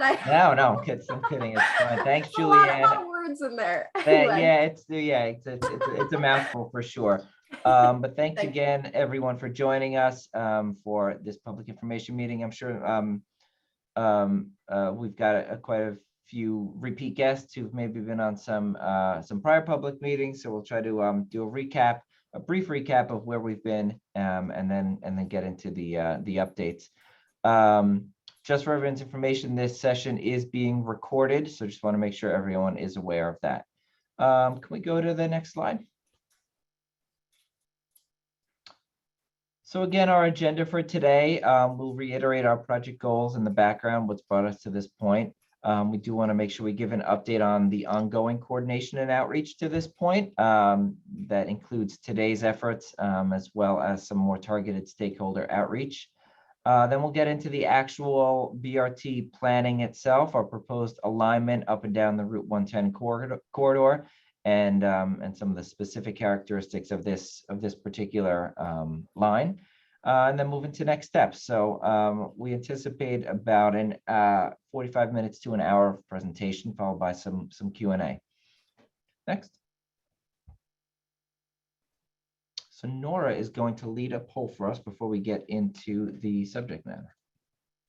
No, I'm kidding. It's fine. Thanks, A lot Julianne. of words in there. Anyway. Yeah, it's a mouthful for sure. But thanks again, everyone, for joining us for this public information meeting. I'm sure we've got quite a few repeat guests who've maybe been on some prior public meetings. So we'll try to do a brief recap of where we've been, and then get into the updates. Just for everyone's information, this session is being recorded, so just want to make sure everyone is aware of that. Can we go to the next slide? So again, our agenda for today, we'll reiterate our project goals and the background, what's brought us to this point. We do want to make sure we give an update on the ongoing coordination and outreach to this point. That includes today's efforts, as well as some more targeted stakeholder outreach. Then we'll get into the actual BRT planning itself, our proposed alignment up and down the Route 110 corridor, and some of the specific characteristics of this particular line, and then move into next steps. So we anticipate about 45 minutes to an hour of presentation, followed by some Q&A. Next. So Nora is going to lead a poll for us before we get into the subject matter.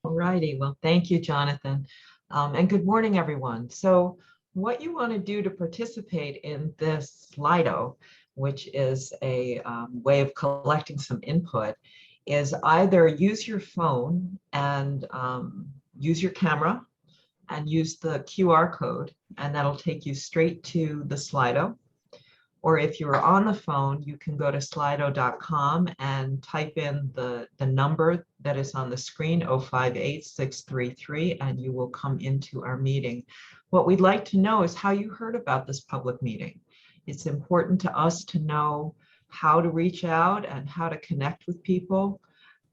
All righty. Well, thank you, Jonathan. And good morning, everyone. So what you want to do to participate in this Slido, which is a way of collecting some input, is either use your phone and use your camera and use the QR code, and that'll take you straight to the Slido. Or if you're on the phone, you can go to slido.com and type in the number that is on the screen, 058633, and you will come into our meeting. What we'd like to know is how you heard about this public meeting. It's important to us to know how to reach out and how to connect with people.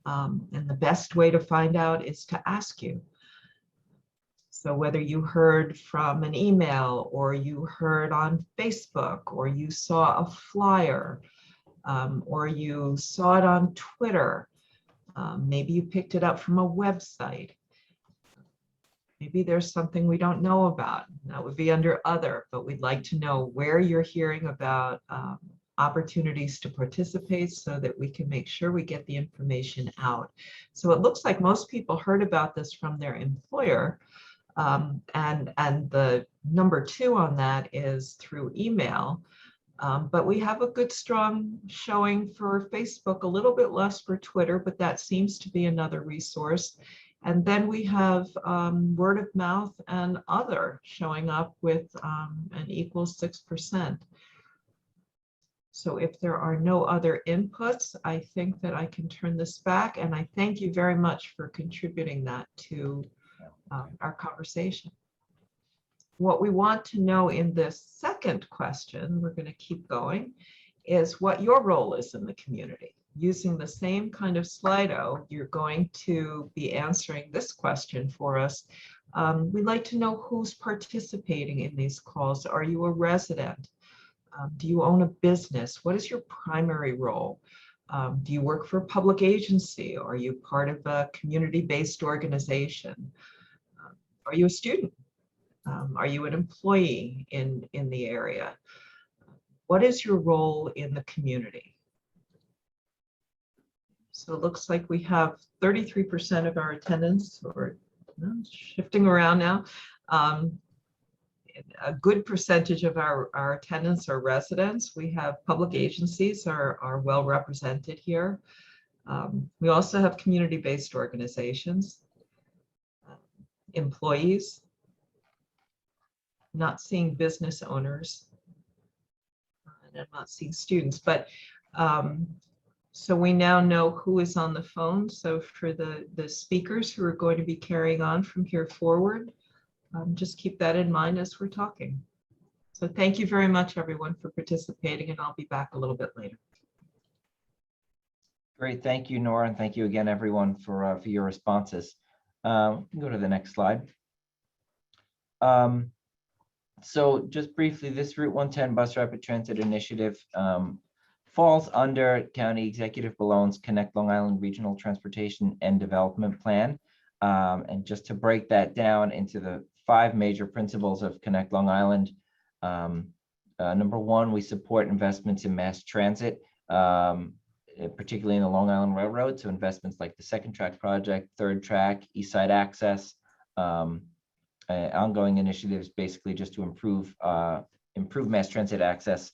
And the best way to find out is to ask you. So whether you heard from an email, or you heard on Facebook, or you saw a flyer, or you saw it on Twitter, maybe you picked it up from a website. Maybe there's something we don't know about. That would be under other, but we'd like to know where you're hearing about opportunities to participate so that we can make sure we get the information out. So it looks like most people heard about this from their employer. And the number 2 on that is through email. But we have a good strong showing for Facebook, a little bit less for Twitter, but that seems to be another resource. And then we have word of mouth and other showing up with an equal 6%. So if there are no other inputs, I think that I can turn this back, and I thank you very much for contributing that to our conversation. What we want to know in this second question, we're going to keep going, is what your role is in the community. Using the same kind of Slido, you're going to be answering this question for us. We'd like to know who's participating in these calls. Are you a resident? Do you own a business? What is your primary role? Do you work for a public agency? Are you part of a community-based organization? Are you a student? Are you an employee in the area? What is your role in the community? So it looks like we have 33% of our attendance, or shifting around now. A good percentage of our attendants are residents. We have public agencies are well represented here. We also have community-based organizations, employees, not seeing business owners, and I'm not seeing students, but so we now know who is on the phone. So for the speakers who are going to be carrying on from here forward, just keep that in mind as we're talking. So thank you very much, everyone, for participating, and I'll be back a little bit later. Great, thank you, Nora, and thank you again, everyone, for your responses. We can go to the next slide. So just briefly, this Route 110 Bus Rapid Transit Initiative falls under County Executive Ballone's Connect Long Island Regional Transportation and Development Plan. And just to break that down into the 5 major principles of Connect Long Island. Number 1, we support investments in mass transit, particularly in the Long Island Railroad. So investments like the 2nd track project, 3rd track, East Side Access, ongoing initiatives basically just to improve mass transit access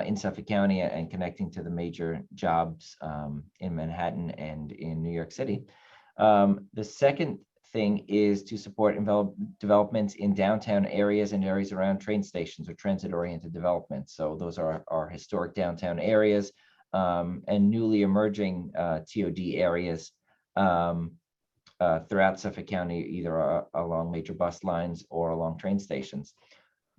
in Suffolk County and connecting to the major jobs in Manhattan and in New York City. The second thing is to support developments in downtown areas and areas around train stations or transit-oriented developments. So those are our historic downtown areas and newly emerging TOD areas throughout Suffolk County, either along major bus lines or along train stations.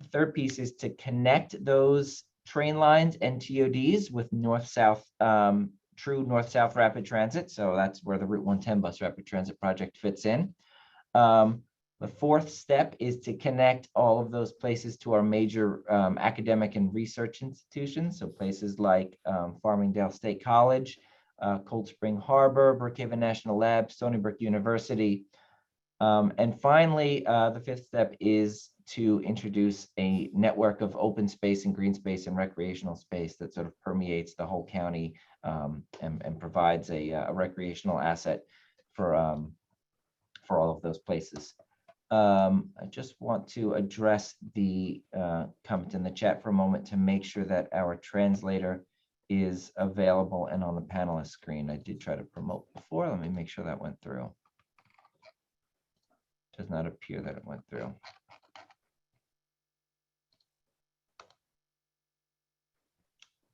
The third piece is to connect those train lines and TODs with north-south, true north-south rapid transit. So that's where the Route 110 bus rapid transit project fits in. The fourth step is to connect all of those places to our major academic and research institutions. So places like Farmingdale State College, Cold Spring Harbor, Brookhaven National Lab, Stony Brook University. And finally, the fifth step is to introduce a network of open space and green space and recreational space that sort of permeates the whole county and provides a recreational asset for all of those places. I just want to address the comment in the chat for a moment to make sure that our translator is available and on the panelist screen. I did try to promote before. Let me make sure that went through. Does not appear that it went through.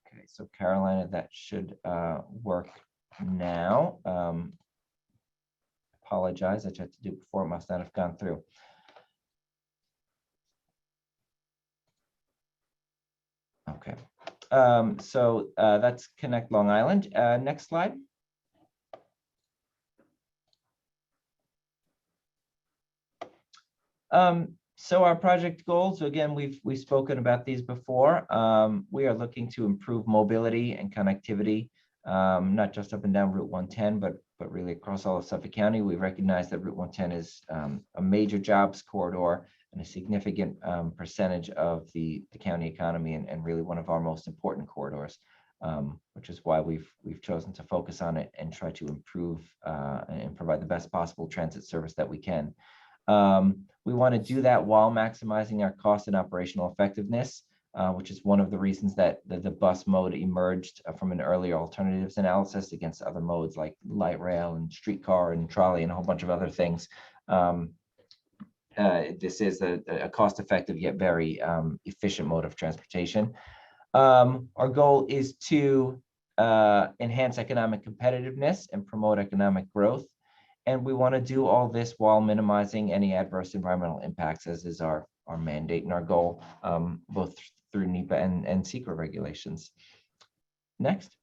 Okay, so Carolina, that should work now. Apologize, I tried to do it before, it must not have gone through. Okay, so that's Connect Long Island. Next slide. So our project goals, so again, we've spoken about these before. We are looking to improve mobility and connectivity, not just up and down Route 110, but really across all of Suffolk County. We recognize that Route 110 is a major jobs corridor and a significant percentage of the county economy and really one of our most important corridors, which is why we've chosen to focus on it and try to improve and provide the best possible transit service that we can. We want to do that while maximizing our cost and operational effectiveness, which is one of the reasons that the bus mode emerged from an earlier alternatives analysis against other modes like light rail and streetcar and trolley and a whole bunch of other things. This is a cost-effective yet very efficient mode of transportation. Our goal is to enhance economic competitiveness and promote economic growth. And we want to do all this while minimizing any adverse environmental impacts, as is our mandate and our goal, both through NEPA and SECRA regulations. Next.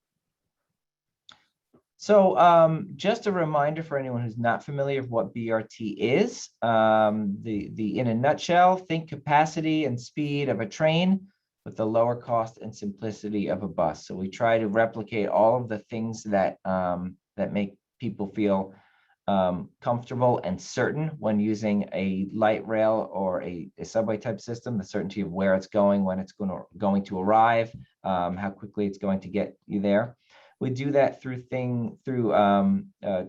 So just a reminder for anyone who's not familiar with what BRT is, in a nutshell, think capacity and speed of a train with the lower cost and simplicity of a bus. So we try to replicate all of the things that make people feel comfortable and certain when using a light rail or a subway type system, the certainty of where it's going, when it's going to arrive, how quickly it's going to get you there. We do that through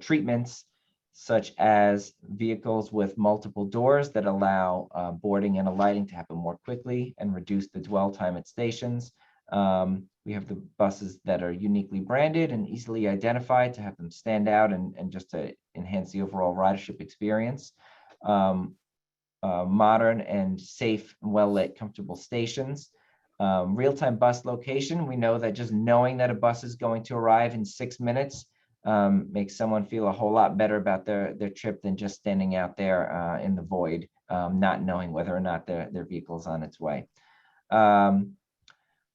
treatments such as vehicles with multiple doors that allow boarding and alighting to happen more quickly and reduce the dwell time at stations. We have the buses that are uniquely branded and easily identified to have them stand out and just to enhance the overall ridership experience. Modern and safe, well-lit, comfortable stations. Real-time bus location. We know that just knowing that a bus is going to arrive in 6 minutes makes someone feel a whole lot better about their trip than just standing out there in the void, not knowing whether or not their vehicle is on its way.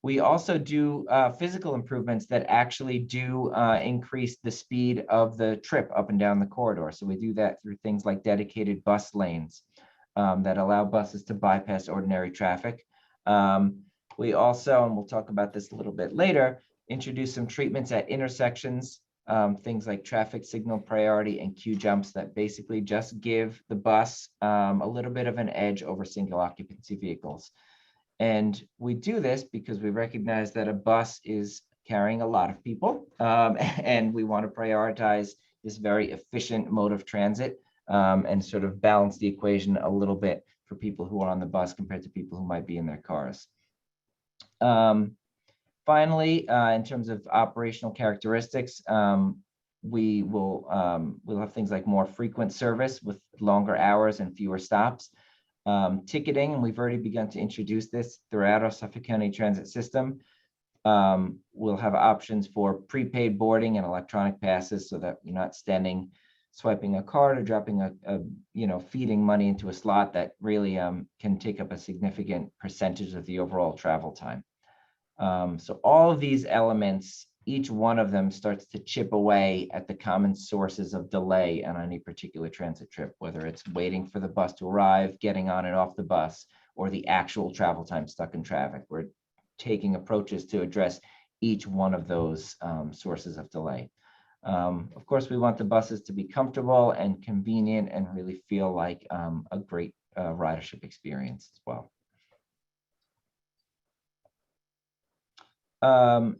We also do physical improvements that actually do increase the speed of the trip up and down the corridor. So we do that through things like dedicated bus lanes that allow buses to bypass ordinary traffic. We also, and we'll talk about this a little bit later, introduce some treatments at intersections things like traffic signal priority and queue jumps that basically just give the bus a little bit of an edge over single occupancy vehicles. And we do this because we recognize that a bus is carrying a lot of people, and we want to prioritize this very efficient mode of transit, and sort of balance the equation a little bit for people who are on the bus compared to people who might be in their cars. Finally, in terms of operational characteristics, we'll have things like more frequent service with longer hours and fewer stops. Ticketing, and we've already begun to introduce this throughout our Suffolk County transit system. We'll have options for prepaid boarding and electronic passes so that you're not standing, swiping a card or dropping feeding money into a slot that really can take up a significant percentage of the overall travel time. So all of these elements, each one of them starts to chip away at the common sources of delay on any particular transit trip, whether it's waiting for the bus to arrive, getting on and off the bus, or the actual travel time stuck in traffic. We're taking approaches to address each one of those sources of delay. Of course, we want the buses to be comfortable and convenient and really feel like a great ridership experience as well.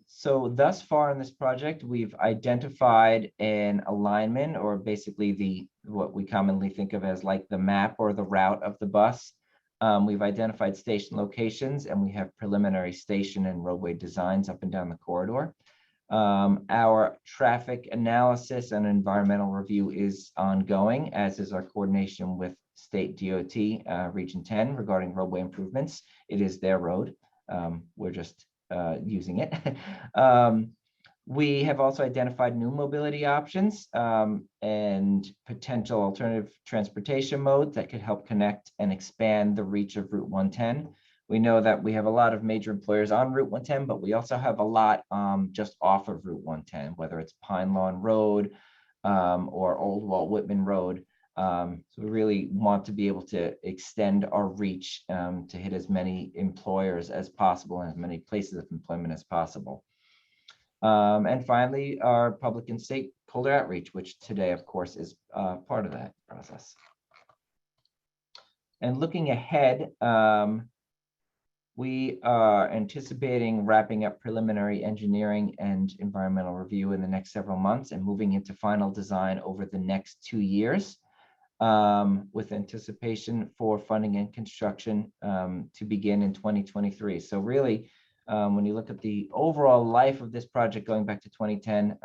So thus far in this project, we've identified an alignment, or basically what we commonly think of as like the map or the route of the bus. We've identified station locations, and we have preliminary station and roadway designs up and down the corridor. Our traffic analysis and environmental review is ongoing, as is our coordination with State DOT Region 10 regarding roadway improvements. It is their road. We're just using it. We have also identified new mobility options and potential alternative transportation modes that could help connect and expand the reach of Route 110. We know that we have a lot of major employers on Route 110, but we also have a lot just off of Route 110, whether it's Pine Lawn Road or Old Walt Whitman Road. So we really want to be able to extend our reach to hit as many employers as possible and as many places of employment as possible. And finally, our public and stakeholder outreach, which today, of course, is part of that process. And looking ahead, we are anticipating wrapping up preliminary engineering and environmental review in the next several months and moving into final design over the next 2 years. With anticipation for funding and construction to begin in 2023. So really, when you look at the overall life of this project going back to 2010,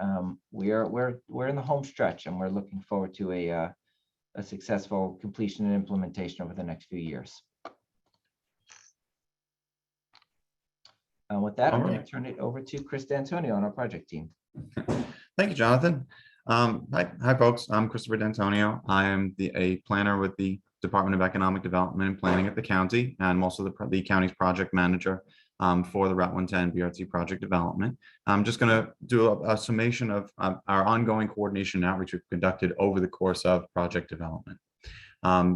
we're in the home stretch, and we're looking forward to a successful completion and implementation over the next few years. With that, I'm going to turn it over to Chris D'Antonio on our project team. Thank you, Jonathan. Hi, folks. I'm Christopher D'Antonio. I am a planner with the Department of Economic Development and Planning at the county, and I'm also the county's project manager for the Route 110 BRT project development. I'm just going to do a summation of our ongoing coordination and outreach we've conducted over the course of project development.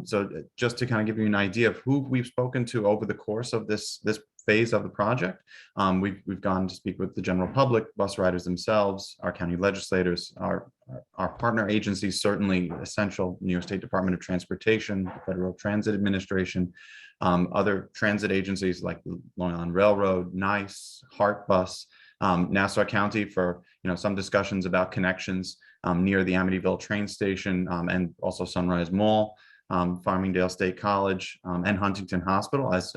So just to kind of give you an idea of who we've spoken to over the course of this phase of the project, we've gone to speak with the general public, bus riders themselves, our county legislators, our partner agencies, certainly essential, New York State Department of Transportation, the Federal Transit Administration, other transit agencies like Long Island Railroad, NICE, Hart Bus, Nassau County for some discussions about connections near the Amityville train station and also Sunrise Mall. Farmingdale State College and Huntington Hospital as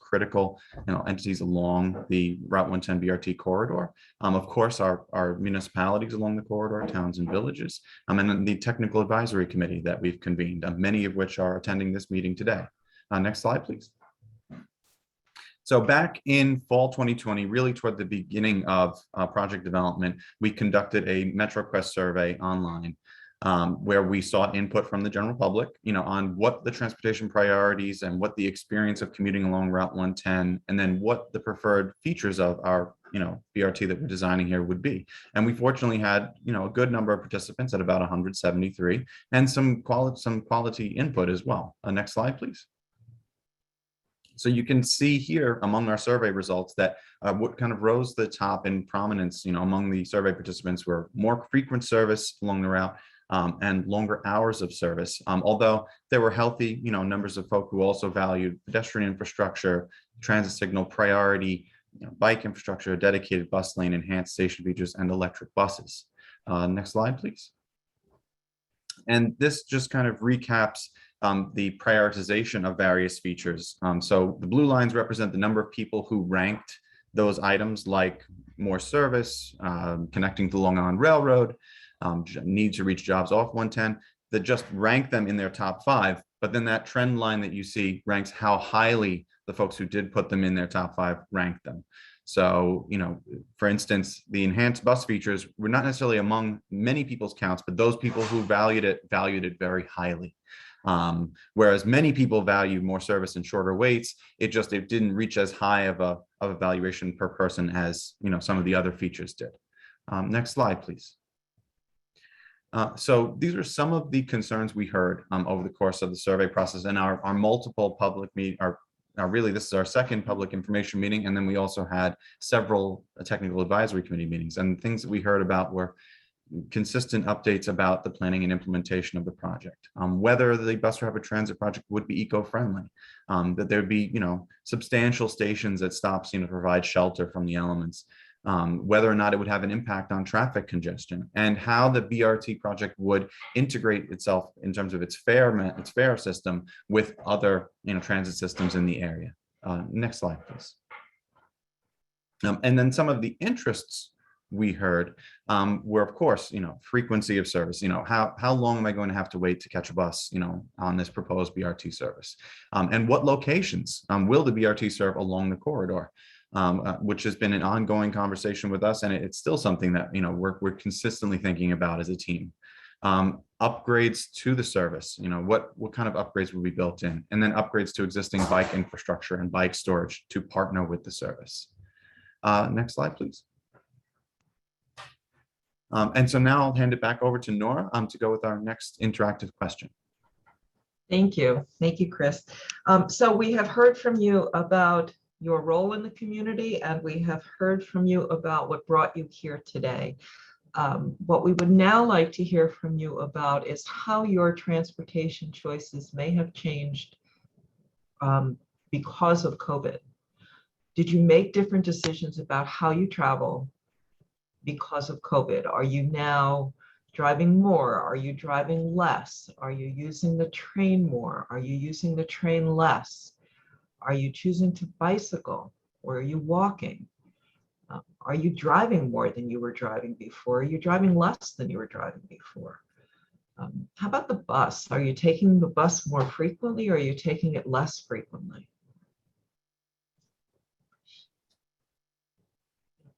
critical entities along the Route 110 BRT corridor. Of course, our municipalities along the corridor, towns and villages, and then the technical advisory committee that we've convened, many of which are attending this meeting today. Next slide, please. So back in fall 2020, really toward the beginning of project development, we conducted a Metropress survey online where we sought input from the general public, on what the transportation priorities and what the experience of commuting along Route 110, and then what the preferred features of our, BRT that we're designing here would be. And we fortunately had, a good number of participants at about 173, and some quality input as well. Next slide, please. So you can see here among our survey results that what kind of rose to the top in prominence, among the survey participants were more frequent service along the route and longer hours of service. Although there were healthy, numbers of folk who also valued pedestrian infrastructure, transit signal priority, bike infrastructure, dedicated bus lane, enhanced station features, and electric buses. Next slide, please. And this just kind of recaps the prioritization of various features. So the blue lines represent the number of people who ranked those items like more service, connecting to Long Island Railroad, need to reach jobs off 110, that just rank them in their top 5. But then that trend line that you see ranks how highly the folks who did put them in their top 5 ranked them. So, for instance, the enhanced bus features were not necessarily among many people's counts, but those people who valued it very highly. Whereas many people value more service and shorter waits, it didn't reach as high of a valuation per person as some of the other features did. Next slide, please. So these are some of the concerns we heard over the course of the survey process and our multiple public really, this is our second public information meeting, and then we also had several technical advisory committee meetings. And things that we heard about were consistent updates about the planning and implementation of the project, whether the bus rapid transit project would be eco-friendly, that there'd be substantial stations at stops to provide shelter from the elements, whether or not it would have an impact on traffic congestion, and how the BRT project would integrate itself in terms of its fare system with other transit systems in the area. Next slide, please. And then some of the interests we heard were, of course, frequency of service. How long am I going to have to wait to catch a bus, on this proposed BRT service? And what locations will the BRT serve along the corridor? Which has been an ongoing conversation with us, and it's still something that we're consistently thinking about as a team. Upgrades to the service, what kind of upgrades will be built in, and then upgrades to existing bike infrastructure and bike storage to partner with the service. Next slide, please. And so now I'll hand it back over to Nora to go with our next interactive question. Thank you, Chris. So we have heard from you about your role in the community, and we have heard from you about what brought you here today. What we would now like to hear from you about is how your transportation choices may have changed because of COVID. Did you make different decisions about how you travel because of COVID? Are you now driving more? Are you driving less? Are you using the train more? Are you using the train less? Are you choosing to bicycle, or are you walking? Are you driving more than you were driving before? Are you driving less than you were driving before? How about the bus? Are you taking the bus more frequently, or are you taking it less frequently?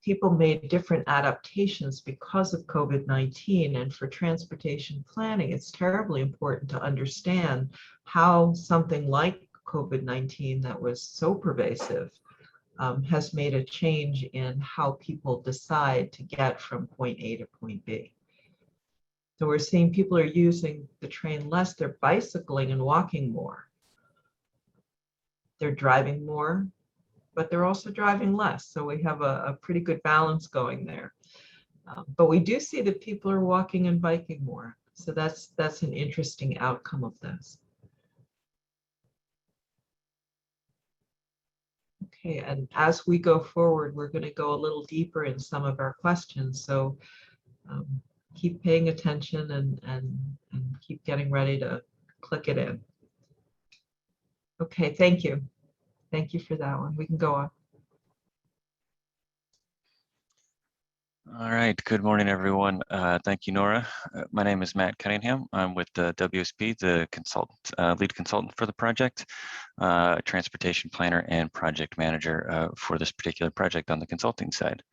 People made different adaptations because of COVID-19, and for transportation planning, it's terribly important to understand how something like COVID-19 that was so pervasive has made a change in how people decide to get from point A to point B. So we're seeing people are using the train less, they're bicycling and walking more. They're driving more, but they're also driving less. So we have a pretty good balance going there. But we do see that people are walking and biking more. So that's an interesting outcome of this. Okay, and as we go forward, we're going to go a little deeper in some of our questions. So keep paying attention and keep getting ready to click it in. Okay, thank you. Thank you for that one. We can go on. All right, good morning, everyone. Thank you, Nora. My name is Matt Cunningham. I'm with the WSP, the lead consultant for the project, transportation planner and project manager for this particular project on the consulting side.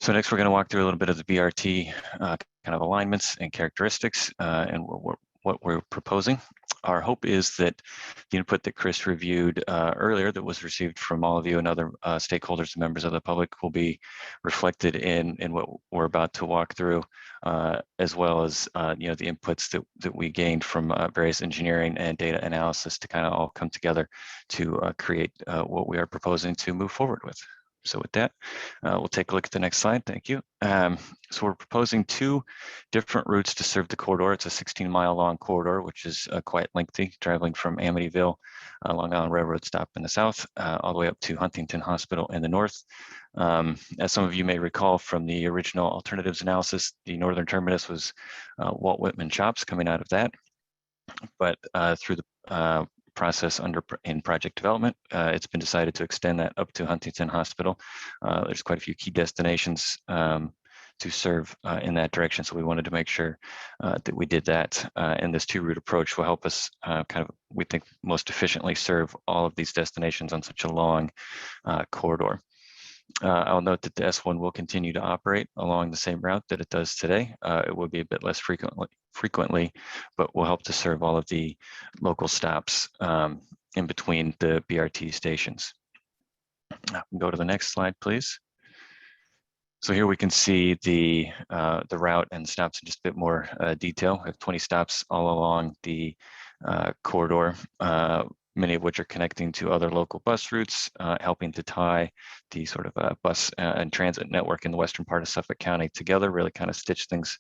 So next we're going to walk through a little bit of the BRT kind of alignments and characteristics and what what we're proposing. Our hope is that the input that Chris reviewed earlier that was received from all of you and other stakeholders and members of the public will be reflected in what we're about to walk through, as well as the inputs that we gained from various engineering and data analysis to kind of all come together to create what we are proposing to move forward with. So with that, we'll take a look at the next slide. Thank you. So we're proposing two different routes to serve the corridor. It's a 16-mile long corridor, which is quite lengthy, traveling from Amityville, Long Island Railroad stop in the south, all the way up to Huntington Hospital in the north. As some of you may recall from the original alternatives analysis, the northern terminus was Walt Whitman Shops coming out of that. But through the process in project development, it's been decided to extend that up to Huntington Hospital. There's quite a few key destinations to serve in that direction, so we wanted to make sure that we did that. And this two-route approach will help us we think, most efficiently serve all of these destinations on such a long corridor. I'll note that the S1 will continue to operate along the same route that it does today. It will be a bit less frequently, but will help to serve all of the local stops in between the BRT stations. Go to the next slide, please. So here we can see the route and stops in just a bit more detail. We have 20 stops all along the corridor, many of which are connecting to other local bus routes, helping to tie the sort of bus and transit network in the western part of Suffolk County together, really kind of stitch things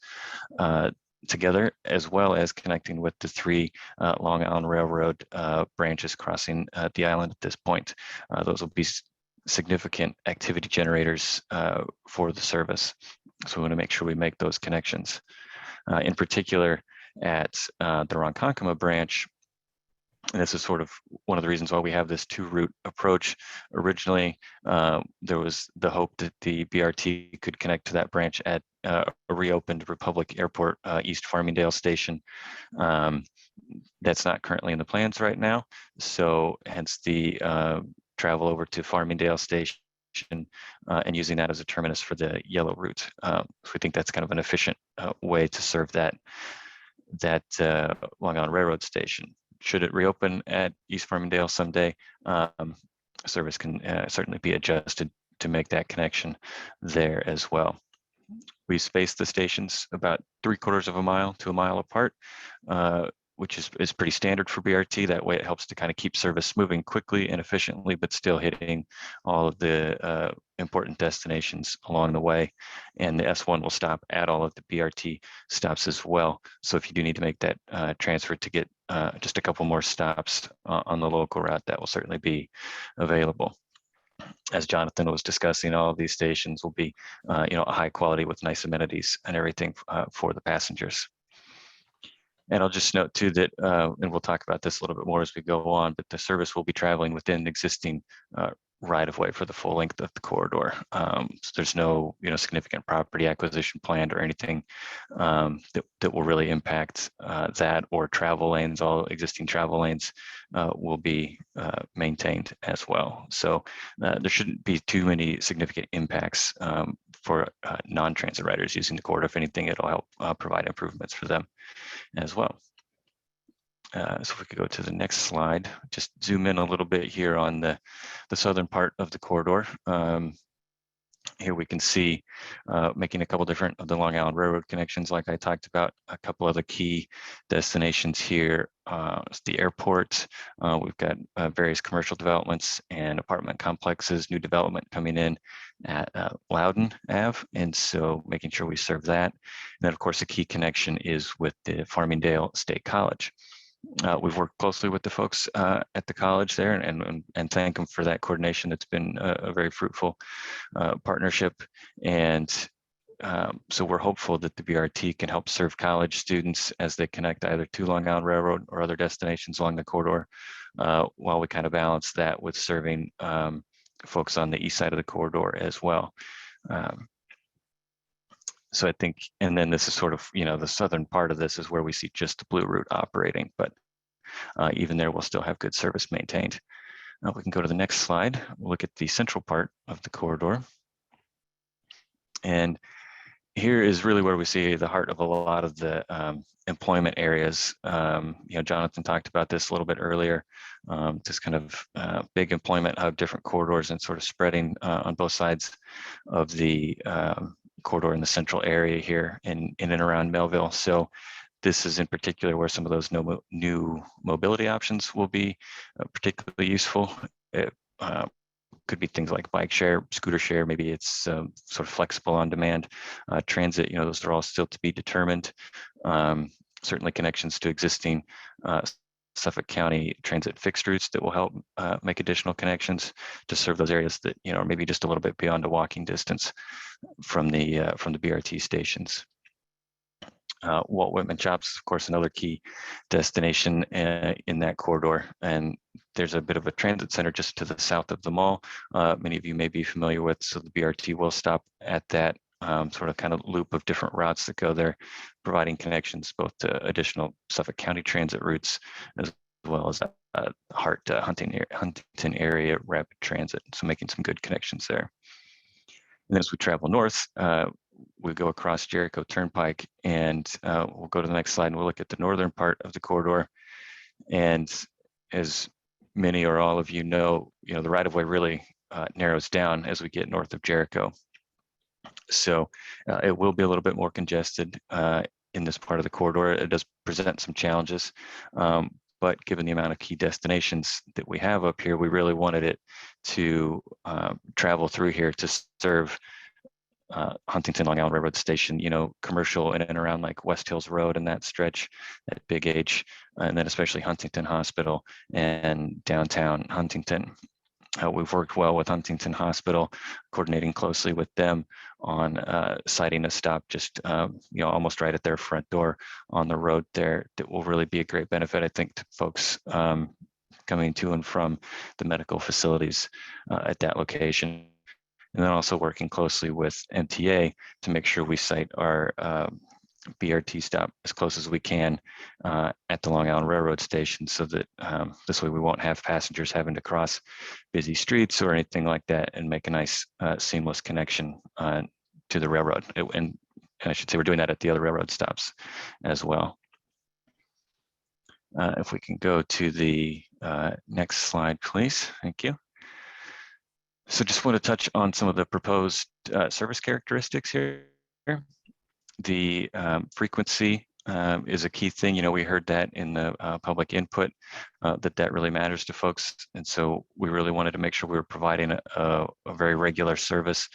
together, as well as connecting with the three Long Island Railroad branches crossing the island at this point. Those will be significant activity generators for the service. So we want to make sure we make those connections. In particular, at the Ronkonkoma branch, and this is sort of one of the reasons why we have this two-route approach. Originally, there was the hope that the BRT could connect to that branch at a reopened Republic Airport East Farmingdale station. That's not currently in the plans right now. So hence the travel over to Farmingdale station and using that as a terminus for the yellow route. So we think that's kind of an efficient way to serve that Long Island Railroad station. Should it reopen at East Farmingdale someday, service can certainly be adjusted to make that connection there as well. We spaced the stations about 3/4 of a mile to a mile apart, which is pretty standard for BRT. That way it helps to kind of keep service moving quickly and efficiently, but still hitting all of the important destinations along the way. And the S1 will stop at all of the BRT stops as well. So if you do need to make that transfer to get just a couple more stops on the local route, that will certainly be available. As Jonathan was discussing, all of these stations will be a high quality with nice amenities and everything for the passengers. And I'll just note too that, and we'll talk about this a little bit more as we go on, but the service will be traveling within existing right-of-way for the full length of the corridor. So there's no significant property acquisition planned or anything that will really impact that, or travel lanes. All existing travel lanes will be maintained as well. So there shouldn't be too many significant impacts for non-transit riders using the corridor. If anything, it'll help provide improvements for them as well. So if we could go to the next slide, just zoom in a little bit here on the southern part of the corridor. Here we can see making a couple different of the Long Island Railroad connections, like I talked about. A couple of the key destinations here, the airport. We've got various commercial developments and apartment complexes, new development coming in at Loudon Ave, and so making sure we serve that. And then, of course, a key connection is with the Farmingdale State College. We've worked closely with the folks at the college there, and thank them for that coordination. That's been a very fruitful partnership. And so we're hopeful that the BRT can help serve college students as they connect either to Long Island Railroad or other destinations along the corridor, while we kind of balance that with serving folks on the east side of the corridor as well. So I think, and then this is sort of, the southern part of this is where we see just the blue route operating, but even there we'll still have good service maintained. Now we can go to the next slide. We'll look at the central part of the corridor. And here is really where we see the heart of a lot of the employment areas. Jonathan talked about this a little bit earlier, this kind of big employment hub, different corridors and sort of spreading on both sides of the corridor in the central area here in and around Melville. So this is in particular where some of those new mobility options will be particularly useful. It could be things like bike share, scooter share, maybe it's sort of flexible on demand. Transit, those are all still to be determined. Certainly connections to existing Suffolk County transit fixed routes that will help make additional connections to serve those areas that are maybe just a little bit beyond a walking distance from the BRT stations. Walt Whitman Shops, of course, another key destination in that corridor. And there's a bit of a transit center just to the south of the mall. Many of you may be familiar with, so the BRT will stop at that sort of kind of loop of different routes that go there, providing connections both to additional Suffolk County transit routes as well as Huntington area rapid transit. So making some good connections there. And as we travel north, we go across Jericho Turnpike, and we'll go to the next slide and we'll look at the northern part of the corridor. And as many or all of you know, the right-of-way really narrows down as we get north of Jericho. So it will be a little bit more congested in this part of the corridor. It does present some challenges, but given the amount of key destinations that we have up here, we really wanted it to travel through here to serve Huntington Long Island Railroad Station, commercial in and around like West Hills Road and that stretch, that big H, and then especially Huntington Hospital and downtown Huntington. We've worked well with Huntington Hospital, coordinating closely with them on siting a stop just almost right at their front door on the road there. That will really be a great benefit, I think, to folks coming to and from the medical facilities at that location. And then also working closely with MTA to make sure we site our BRT stop as close as we can at the Long Island Railroad Station, so that this way we won't have passengers having to cross busy streets or anything like that, and make a nice seamless connection to the railroad. And I should say we're doing that at the other railroad stops as well. If we can go to the next slide, please. Thank you. So just want to touch on some of the proposed service characteristics here. The frequency is a key thing. We heard that in the public input, that really matters to folks. And so we really wanted to make sure we were providing a very regular service.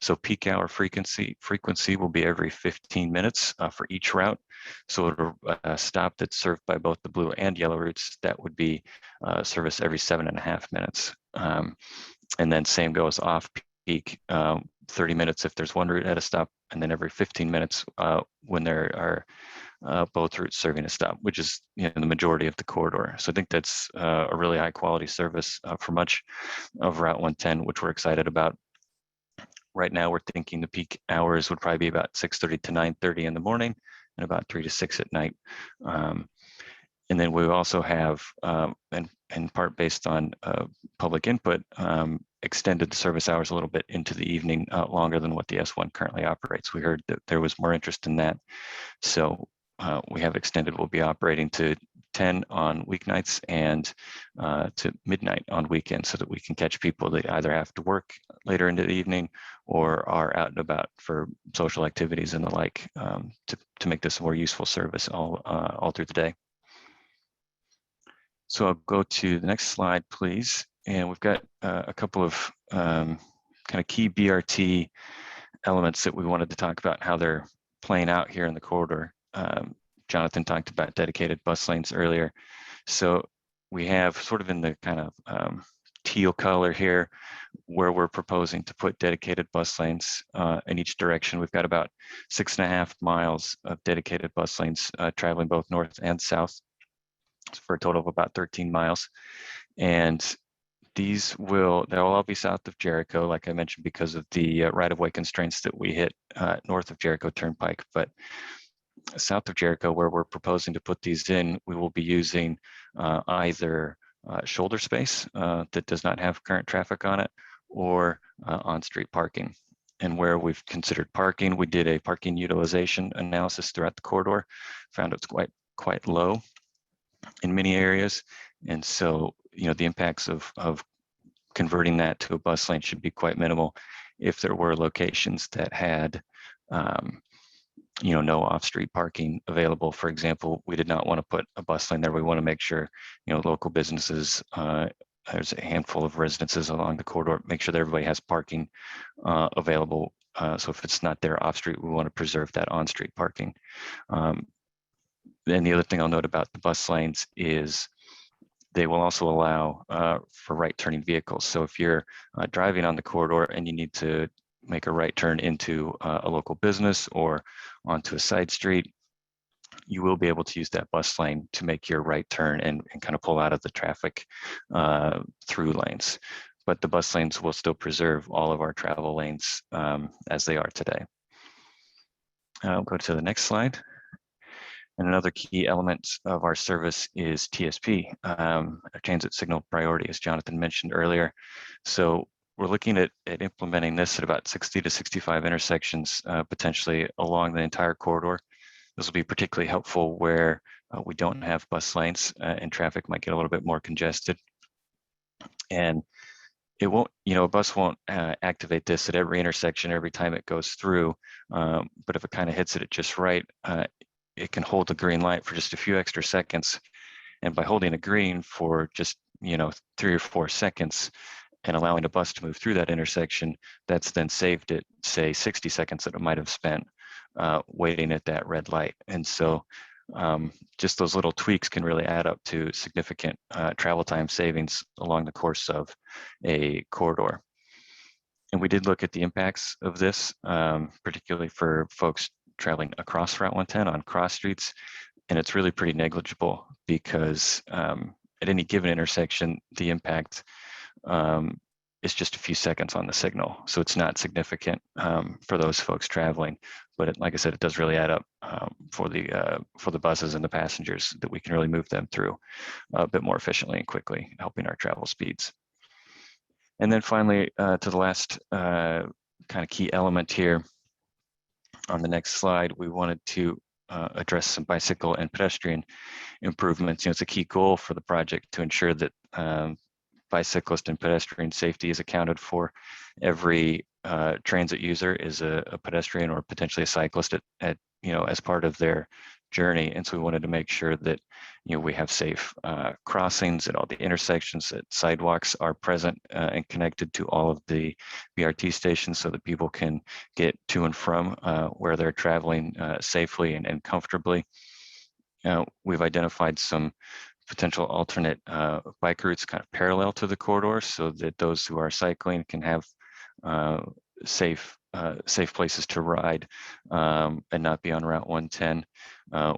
So peak hour frequency will be every 15 minutes for each route. So a stop that's served by both the blue and yellow routes, that would be service every 7.5 minutes. And then same goes off peak, 30 minutes if there's one route at a stop, and then every 15 minutes when there are both routes serving a stop, which is the majority of the corridor. So I think that's a really high quality service for much of Route 110, which we're excited about. Right now, we're thinking the peak hours would probably be about 6:30 to 9:30 in the morning and about 3 to 6 at night. And then we also have, and in part based on public input, extended the service hours a little bit into the evening, longer than what the S1 currently operates. We heard that there was more interest in that. So we have extended, we'll be operating to 10 on weeknights and to midnight on weekends, so that we can catch people that either have to work later into the evening or are out and about for social activities and the like, to make this a more useful service all through the day. So I'll go to the next slide, please. And we've got a couple of kind of key BRT elements that we wanted to talk about how they're playing out here in the corridor. Jonathan talked about dedicated bus lanes earlier. So we have sort of in the kind of teal color here where we're proposing to put dedicated bus lanes in each direction. We've got about 6.5 miles of dedicated bus lanes traveling both north and south, for a total of about 13 miles. And they'll all be south of Jericho, like I mentioned, because of the right-of-way constraints that we hit north of Jericho Turnpike. But south of Jericho, where we're proposing to put these in, we will be using either shoulder space that does not have current traffic on it, or on-street parking. And where we've considered parking, we did a parking utilization analysis throughout the corridor, found it's quite low in many areas. And so, the impacts of converting that to a bus lane should be quite minimal if there were locations that had no off-street parking available. For example, we did not want to put a bus lane there. We want to make sure, local businesses, there's a handful of residences along the corridor, make sure that everybody has parking available. So if it's not there off-street, we want to preserve that on-street parking. Then the other thing I'll note about the bus lanes is they will also allow for right turning vehicles. So if you're driving on the corridor and you need to make a right turn into a local business or onto a side street, you will be able to use that bus lane to make your right turn and kind of pull out of the traffic through lanes. But the bus lanes will still preserve all of our travel lanes as they are today. I'll go to the next slide. And another key element of our service is TSP, transit signal priority, as Jonathan mentioned earlier. So we're looking at implementing this at about 60 to 65 intersections, potentially along the entire corridor. This will be particularly helpful where we don't have bus lanes and traffic might get a little bit more congested. And it won't, a bus won't activate this at every intersection every time it goes through, but if it kind of hits it at just right, it can hold the green light for just a few extra seconds. And by holding a green for just, 3 or 4 seconds and allowing a bus to move through that intersection, that's then saved it, say 60 seconds that it might have spent waiting at that red light. And so just those little tweaks can really add up to significant travel time savings along the course of a corridor. And we did look at the impacts of this, particularly for folks traveling across Route 110 on cross streets, and it's really pretty negligible because at any given intersection, the impact is just a few seconds on the signal. So it's not significant for those folks traveling, but like I said, it does really add up for the buses and the passengers that we can really move them through a bit more efficiently and quickly, helping our travel speeds. And then finally, to the last kind of key element here, on the next slide, we wanted to address some bicycle and pedestrian improvements. It's a key goal for the project to ensure that bicyclist and pedestrian safety is accounted for. Every transit user is a pedestrian or potentially a cyclist at as part of their journey. And so we wanted to make sure that we have safe crossings at all the intersections, that sidewalks are present and connected to all of the BRT stations so that people can get to and from where they're traveling safely and comfortably. We've identified some potential alternate bike routes kind of parallel to the corridor so that those who are cycling can have safe places to ride and not be on Route 110.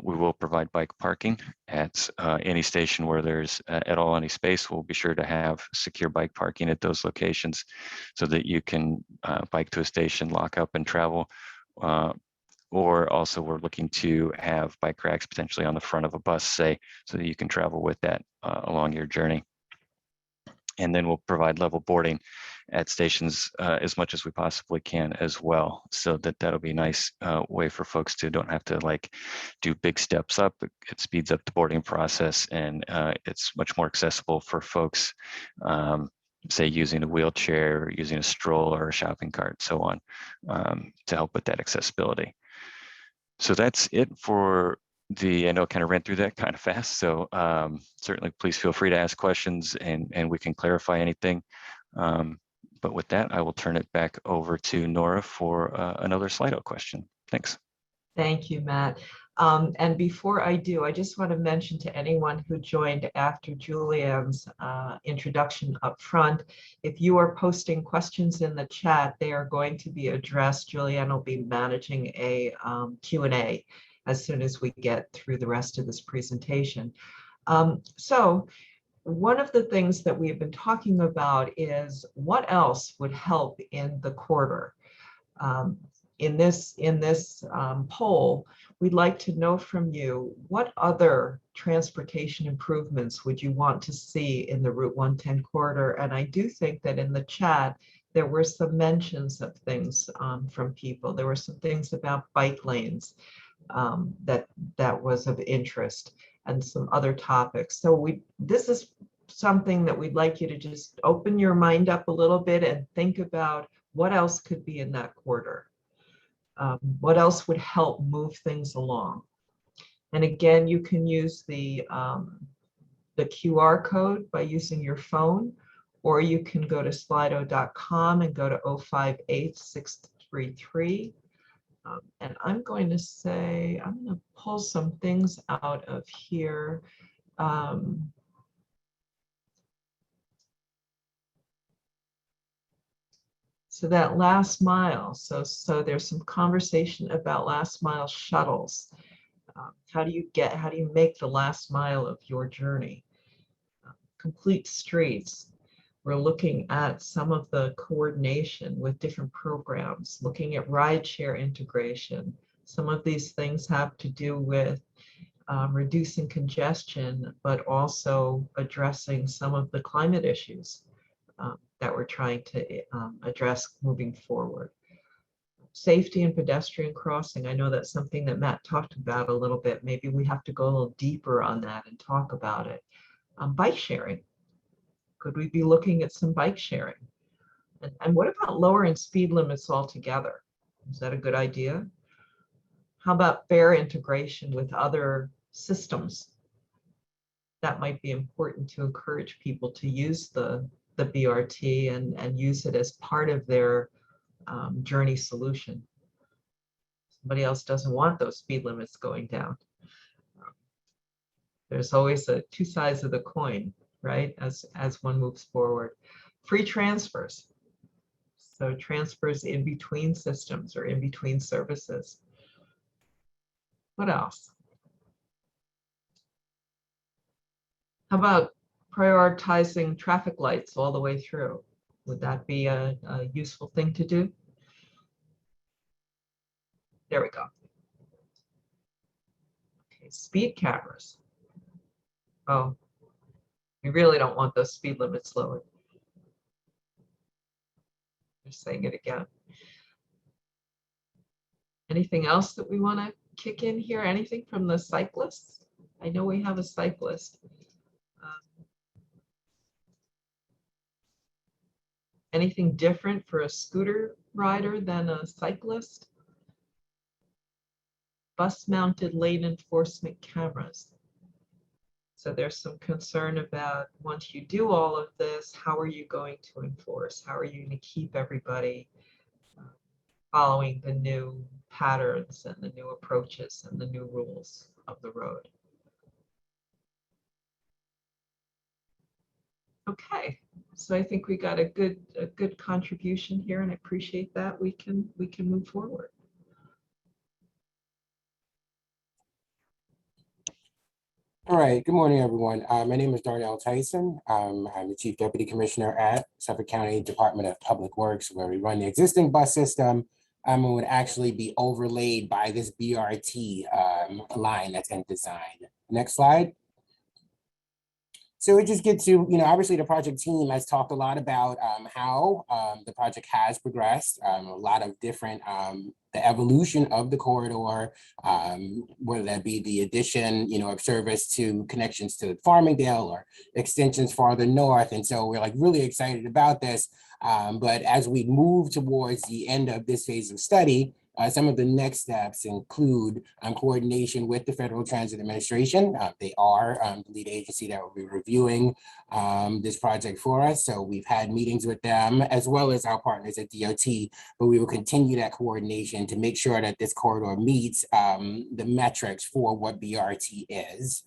We will provide bike parking at any station where there's at all any space. We'll be sure to have secure bike parking at those locations so that you can bike to a station, lock up and travel. Or also we're looking to have bike racks potentially on the front of a bus, say, so that you can travel with that along your journey. And then we'll provide level boarding at stations as much as we possibly can as well. So that'll be a nice way for folks to don't have to do big steps up. It speeds up the boarding process and it's much more accessible for folks, say using a wheelchair, or using a stroller or a shopping cart, so on, to help with that accessibility. So that's it for I know I kind of ran through that kind of fast, so certainly please feel free to ask questions and we can clarify anything. But with that, I will turn it back over to Nora for another Slido question. Thanks. Thank you, Matt. And before I do, I just want to mention to anyone who joined after Julianne's introduction up front, if you are posting questions in the chat, they are going to be addressed. Julianne will be managing a Q&A as soon as we get through the rest of this presentation. So one of the things that we've been talking about is what else would help in the corridor. In this poll, we'd like to know from you, what other transportation improvements would you want to see in the Route 110 corridor? And I do think that in the chat, there were some mentions of things from people. There were some things about bike lanes that was of interest, and some other topics. So this is something that we'd like you to just open your mind up a little bit and think about what else could be in that corridor. What else would help move things along? And again, you can use the QR code by using your phone, or you can go to slido.com and go to 058633. And I'm going to say, I'm going to pull some things out of here. So that last mile, so there's some conversation about last mile shuttles. How do you make the last mile of your journey? Complete streets. We're looking at some of the coordination with different programs, looking at rideshare integration. Some of these things have to do with reducing congestion, but also addressing some of the climate issues that we're trying to address moving forward. Safety and pedestrian crossing. I know that's something that Matt talked about a little bit. Maybe we have to go a little deeper on that and talk about it. Bike sharing. Could we be looking at some bike sharing? And what about lowering speed limits altogether? Is that a good idea? How about fare integration with other systems? That might be important to encourage people to use the BRT and use it as part of their journey solution. Somebody else doesn't want those speed limits going down. There's always two sides of the coin, right? As one moves forward. Free transfers. So transfers in between systems or in between services. What else? How about prioritizing traffic lights all the way through? Would that be a useful thing to do? There we go. Okay, speed cameras. Oh, we really don't want those speed limits lowered. Just saying it again. Anything else that we want to kick in here? Anything from the cyclists? I know we have a cyclist. Anything different for a scooter rider than a cyclist? Bus-mounted lane enforcement cameras. So there's some concern about once you do all of this, how are you going to enforce? How are you going to keep everybody following the new patterns and the new approaches and the new rules of the road? Okay, so I think we got a good contribution here, and I appreciate that. We can move forward. All right, good morning, everyone. My name is Darnell Tyson. I'm the Chief Deputy Commissioner at Suffolk County Department of Public Works, where we run the existing bus system and would actually be overlaid by this BRT line that's in design. Next slide. So we just get to, obviously the project team has talked a lot about how the project has progressed, a lot of different, the evolution of the corridor, whether that be the addition, of service to connections to Farmingdale or extensions farther north. And so we're really excited about this. But as we move towards the end of this phase of study, some of the next steps include coordination with the Federal Transit Administration. They are the lead agency that will be reviewing this project for us. So we've had meetings with them as well as our partners at DOT, but we will continue that coordination to make sure that this corridor meets the metrics for what BRT is.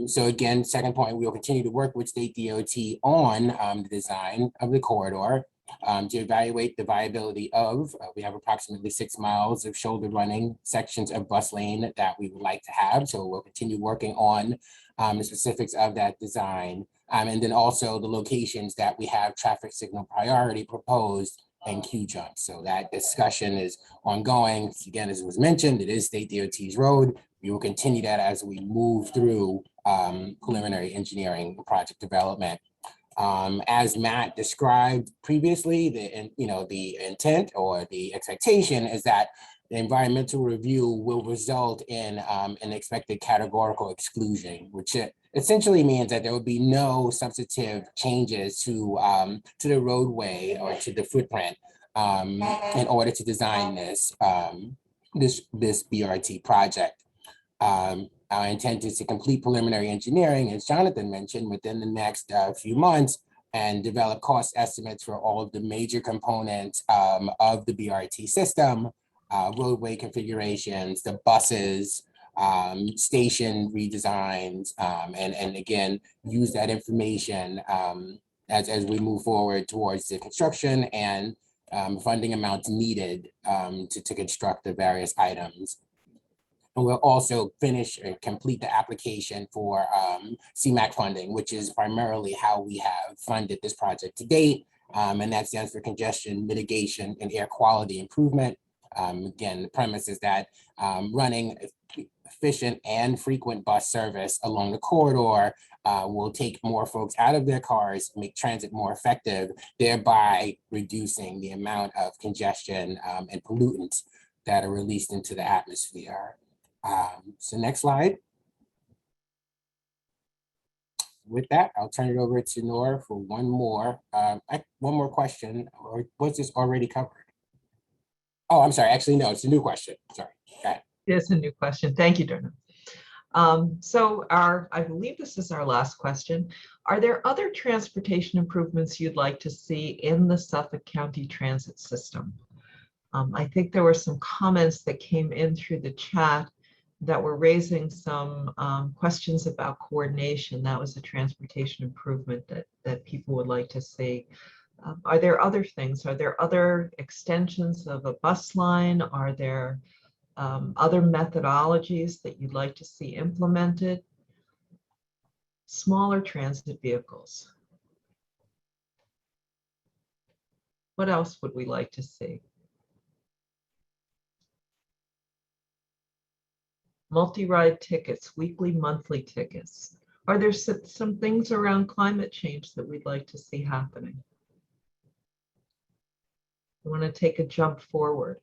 So again, second point, we will continue to work with state DOT on the design of the corridor. To evaluate the viability of, we have approximately 6 miles of shoulder running sections of bus lane that we would like to have. So we'll continue working on the specifics of that design. And then also the locations that we have traffic signal priority proposed and queue jumps. So that discussion is ongoing. Again, as was mentioned, it is state DOT's road. We will continue that as we move through preliminary engineering project development. As Matt described previously, the intent or the expectation is that the environmental review will result in an expected categorical exclusion, which essentially means that there will be no substantive changes to the roadway or to the footprint in order to design this BRT project. Our intent is to complete preliminary engineering, as Jonathan mentioned, within the next few months and develop cost estimates for all of the major components of the BRT system, roadway configurations, the buses, station redesigns, and again, use that information as we move forward towards the construction and funding amounts needed to construct the various items. And we'll also finish and complete the application for CMAQ funding, which is primarily how we have funded this project to date. And that stands for congestion mitigation and air quality improvement. Again, the premise is that running efficient and frequent bus service along the corridor will take more folks out of their cars, make transit more effective, thereby reducing the amount of congestion and pollutants that are released into the atmosphere. So next slide. With that, I'll turn it over to Nora for one more question, or was this already covered? Oh, I'm sorry. Actually, no, it's a new question. Sorry. It's a new question. Thank you, Donna. So I believe this is our last question. Are there other transportation improvements you'd like to see in the Suffolk County transit system? I think there were some comments that came in through the chat that were raising some questions about coordination. That was a transportation improvement that people would like to see. Are there other things? Are there other extensions of a bus line? Are there other methodologies that you'd like to see implemented? Smaller transit vehicles. What else would we like to see? Multi-ride tickets, weekly, monthly tickets. Are there some things around climate change that we'd like to see happening? I want to take a jump forward.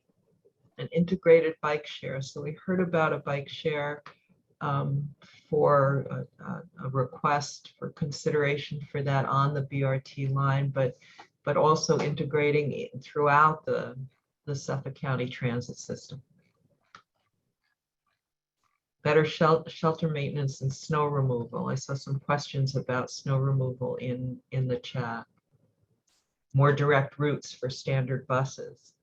An integrated bike share. So we heard about a bike share for a request for consideration for that on the BRT line, but also integrating it throughout the Suffolk County transit system. Better shelter maintenance and snow removal. I saw some questions about snow removal in the chat. More direct routes for standard buses.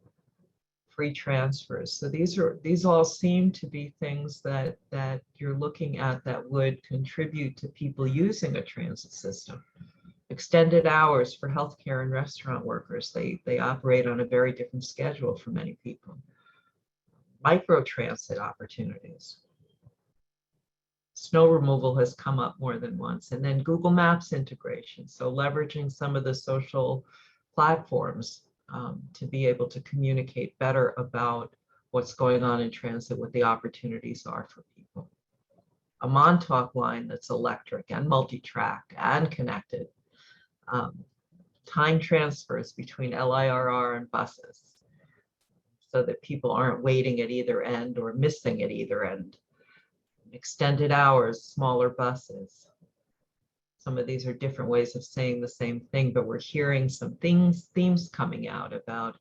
Free transfers. So these all seem to be things that you're looking at that would contribute to people using a transit system. Extended hours for healthcare and restaurant workers. They operate on a very different schedule for many people. Micro transit opportunities. Snow removal has come up more than once. And then Google Maps integration. So leveraging some of the social platforms to be able to communicate better about what's going on in transit, what the opportunities are for people. A Montauk line that's electric and multi-track and connected. Time transfers between LIRR and buses so that people aren't waiting at either end or missing at either end. Extended hours, smaller buses. Some of these are different ways of saying the same thing, but we're hearing some themes coming out about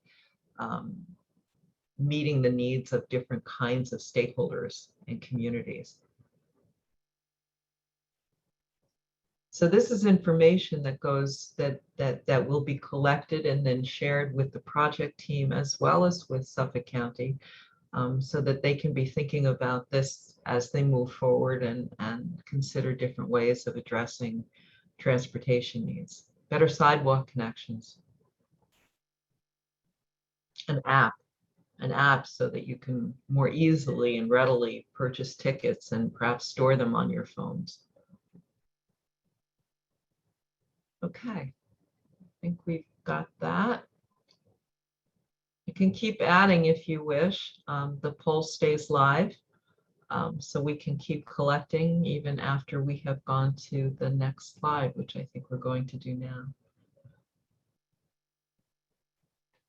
meeting the needs of different kinds of stakeholders and communities. So this is information that goes that will be collected and then shared with the project team as well as with Suffolk County, so that they can be thinking about this as they move forward and consider different ways of addressing transportation needs. Better sidewalk connections. An app so that you can more easily and readily purchase tickets and perhaps store them on your phones. Okay, I think we've got that. You can keep adding if you wish. The poll stays live. so we can keep collecting even after we have gone to the next slide, which I think we're going to do now.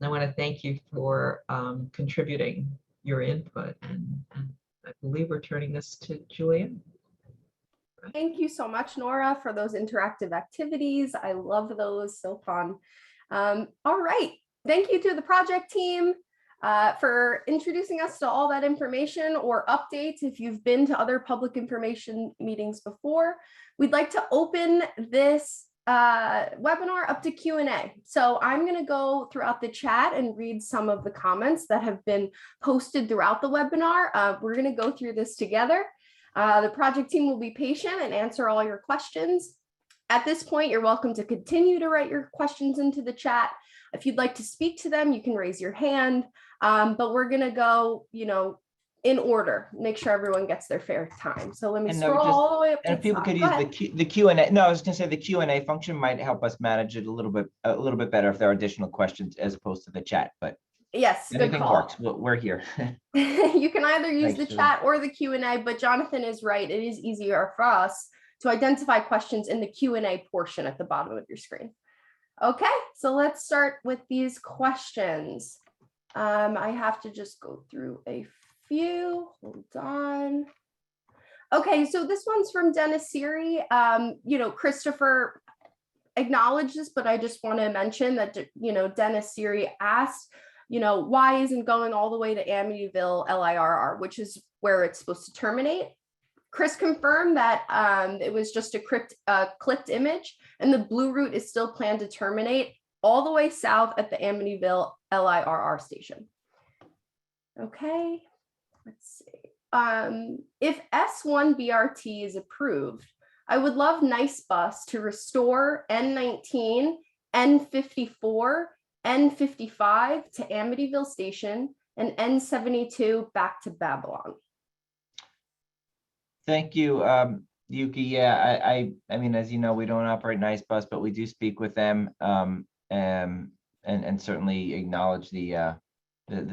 I want to thank you for contributing your input, and I believe we're turning this to Julian. Thank you so much, Nora, for those interactive activities. I love those, so fun. All right, thank you to the project team for introducing us to all that information or updates. If you've been to other public information meetings before, we'd like to open this webinar up to Q&A. So I'm going to go throughout the chat and read some of the comments that have been posted throughout the webinar. We're going to go through this together. The project team will be patient and answer all your questions. At this point, you're welcome to continue to write your questions into the chat. If you'd like to speak to them, you can raise your hand, but we're going to go, in order, make sure everyone gets their fair time. So let me scroll all the way up. And if people could use the Q&A, no, I was going to say the Q&A function might help us manage it a little bit better if there are additional questions as opposed to the chat, but yes, anything works. We're here. You can either use Thanks, the chat or the Q&A, but Jonathan is right. It is easier for us to identify questions in the Q&A portion at the bottom of your screen. Okay, so let's start with these questions. I have to just go through a few. Hold on. Okay, so this one's from Dennis Siri. Christopher acknowledged this, but I just want to mention that, Dennis Siri asked, why isn't going all the way to Amityville LIRR, which is where it's supposed to terminate. Chris confirmed that it was just a clipped image, and the blue route is still planned to terminate all the way south at the Amityville LIRR station. Okay, let's see. If S1 BRT is approved, I would love NiceBus to restore N19, N54, N55 to Amityville Station and N72 back to Babylon. Thank you, Yuki. Yeah, I mean, as you know, we don't operate NiceBus, but we do speak with them and certainly acknowledge the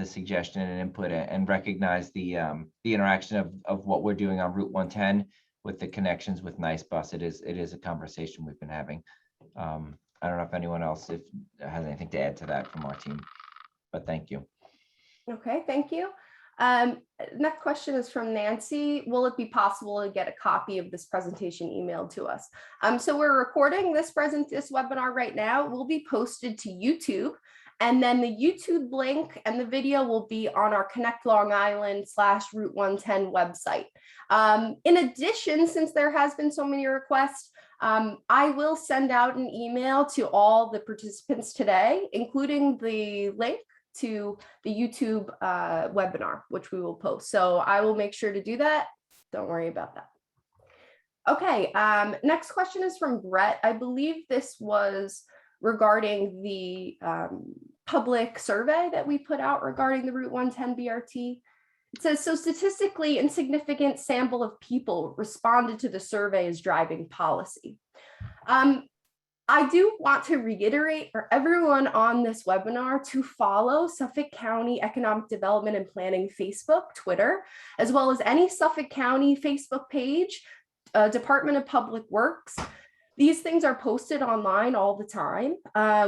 suggestion and input and recognize the interaction of what we're doing on Route 110 with the connections with NiceBus. It is a conversation we've been having. I don't know if anyone else has anything to add to that from our team, but thank you. Okay, thank you. Next question is from Nancy. Will it be possible to get a copy of this presentation emailed to us? So we're recording this webinar right now. It will be posted to YouTube, and then the YouTube link and the video will be on our Connect Long Island /Route 110 website. In addition, since there has been so many requests, I will send out an email to all the participants today, including the link to the YouTube webinar, which we will post. So I will make sure to do that. Don't worry about that. Okay, next question is from Brett. I believe this was regarding the public survey that we put out regarding the Route 110 BRT. It says, so statistically insignificant sample of people responded to the survey as driving policy. I do want to reiterate for everyone on this webinar to follow Suffolk County Economic Development and Planning Facebook, Twitter, as well as any Suffolk County Facebook page, Department of Public Works. These things are posted online all the time.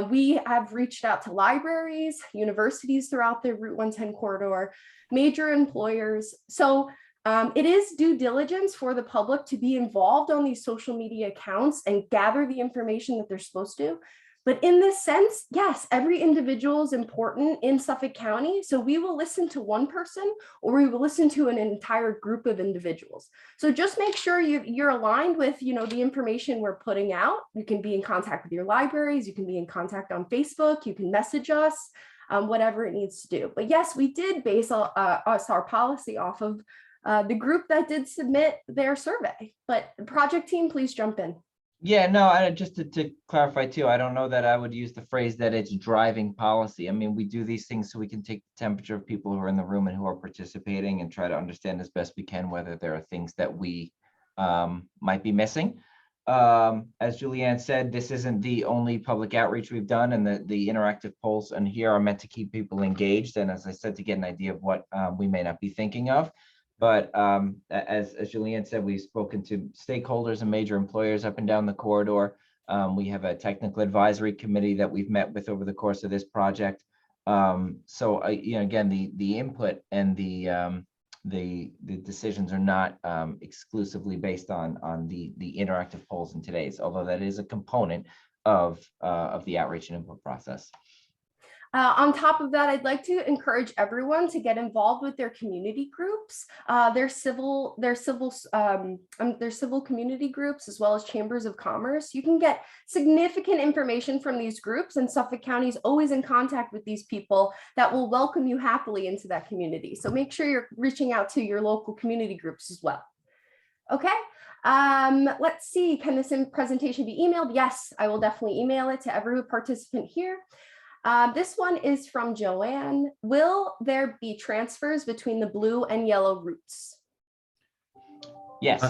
We have reached out to libraries, universities throughout the Route 110 corridor, major employers. So it is due diligence for the public to be involved on these social media accounts and gather the information that they're supposed to. But in this sense, yes, every individual is important in Suffolk County. So we will listen to one person or we will listen to an entire group of individuals. So just make sure you're aligned with the information we're putting out. You can be in contact with your libraries. You can be in contact on Facebook. You can message us, whatever it needs to do. But yes, we did base our policy off of the group that did submit their survey. But the project team, please jump in. Yeah, no, just to clarify too, I don't know that I would use the phrase that it's driving policy. I mean, we do these things so we can take the temperature of people who are in the room and who are participating and try to understand as best we can whether there are things that we might be missing. As Julianne said, this isn't the only public outreach we've done, and the interactive polls and here are meant to keep people engaged. And as I said, to get an idea of what we may not be thinking of. But as Julianne said, we've spoken to stakeholders and major employers up and down the corridor. We have a technical advisory committee that we've met with over the course of this project. So again, the input and the decisions are not exclusively based on the interactive polls in today's, although that is a component of the outreach and input process. On top of that, I'd like to encourage everyone to get involved with their community groups, their civil community groups, as well as chambers of commerce. You can get significant information from these groups, and Suffolk County is always in contact with these people that will welcome you happily into that community. So make sure you're reaching out to your local community groups as well. Okay. Let's see, can this presentation be emailed? Yes, I will definitely email it to every participant here. This one is from Joanne. Will there be transfers between the blue and yellow routes? Yes.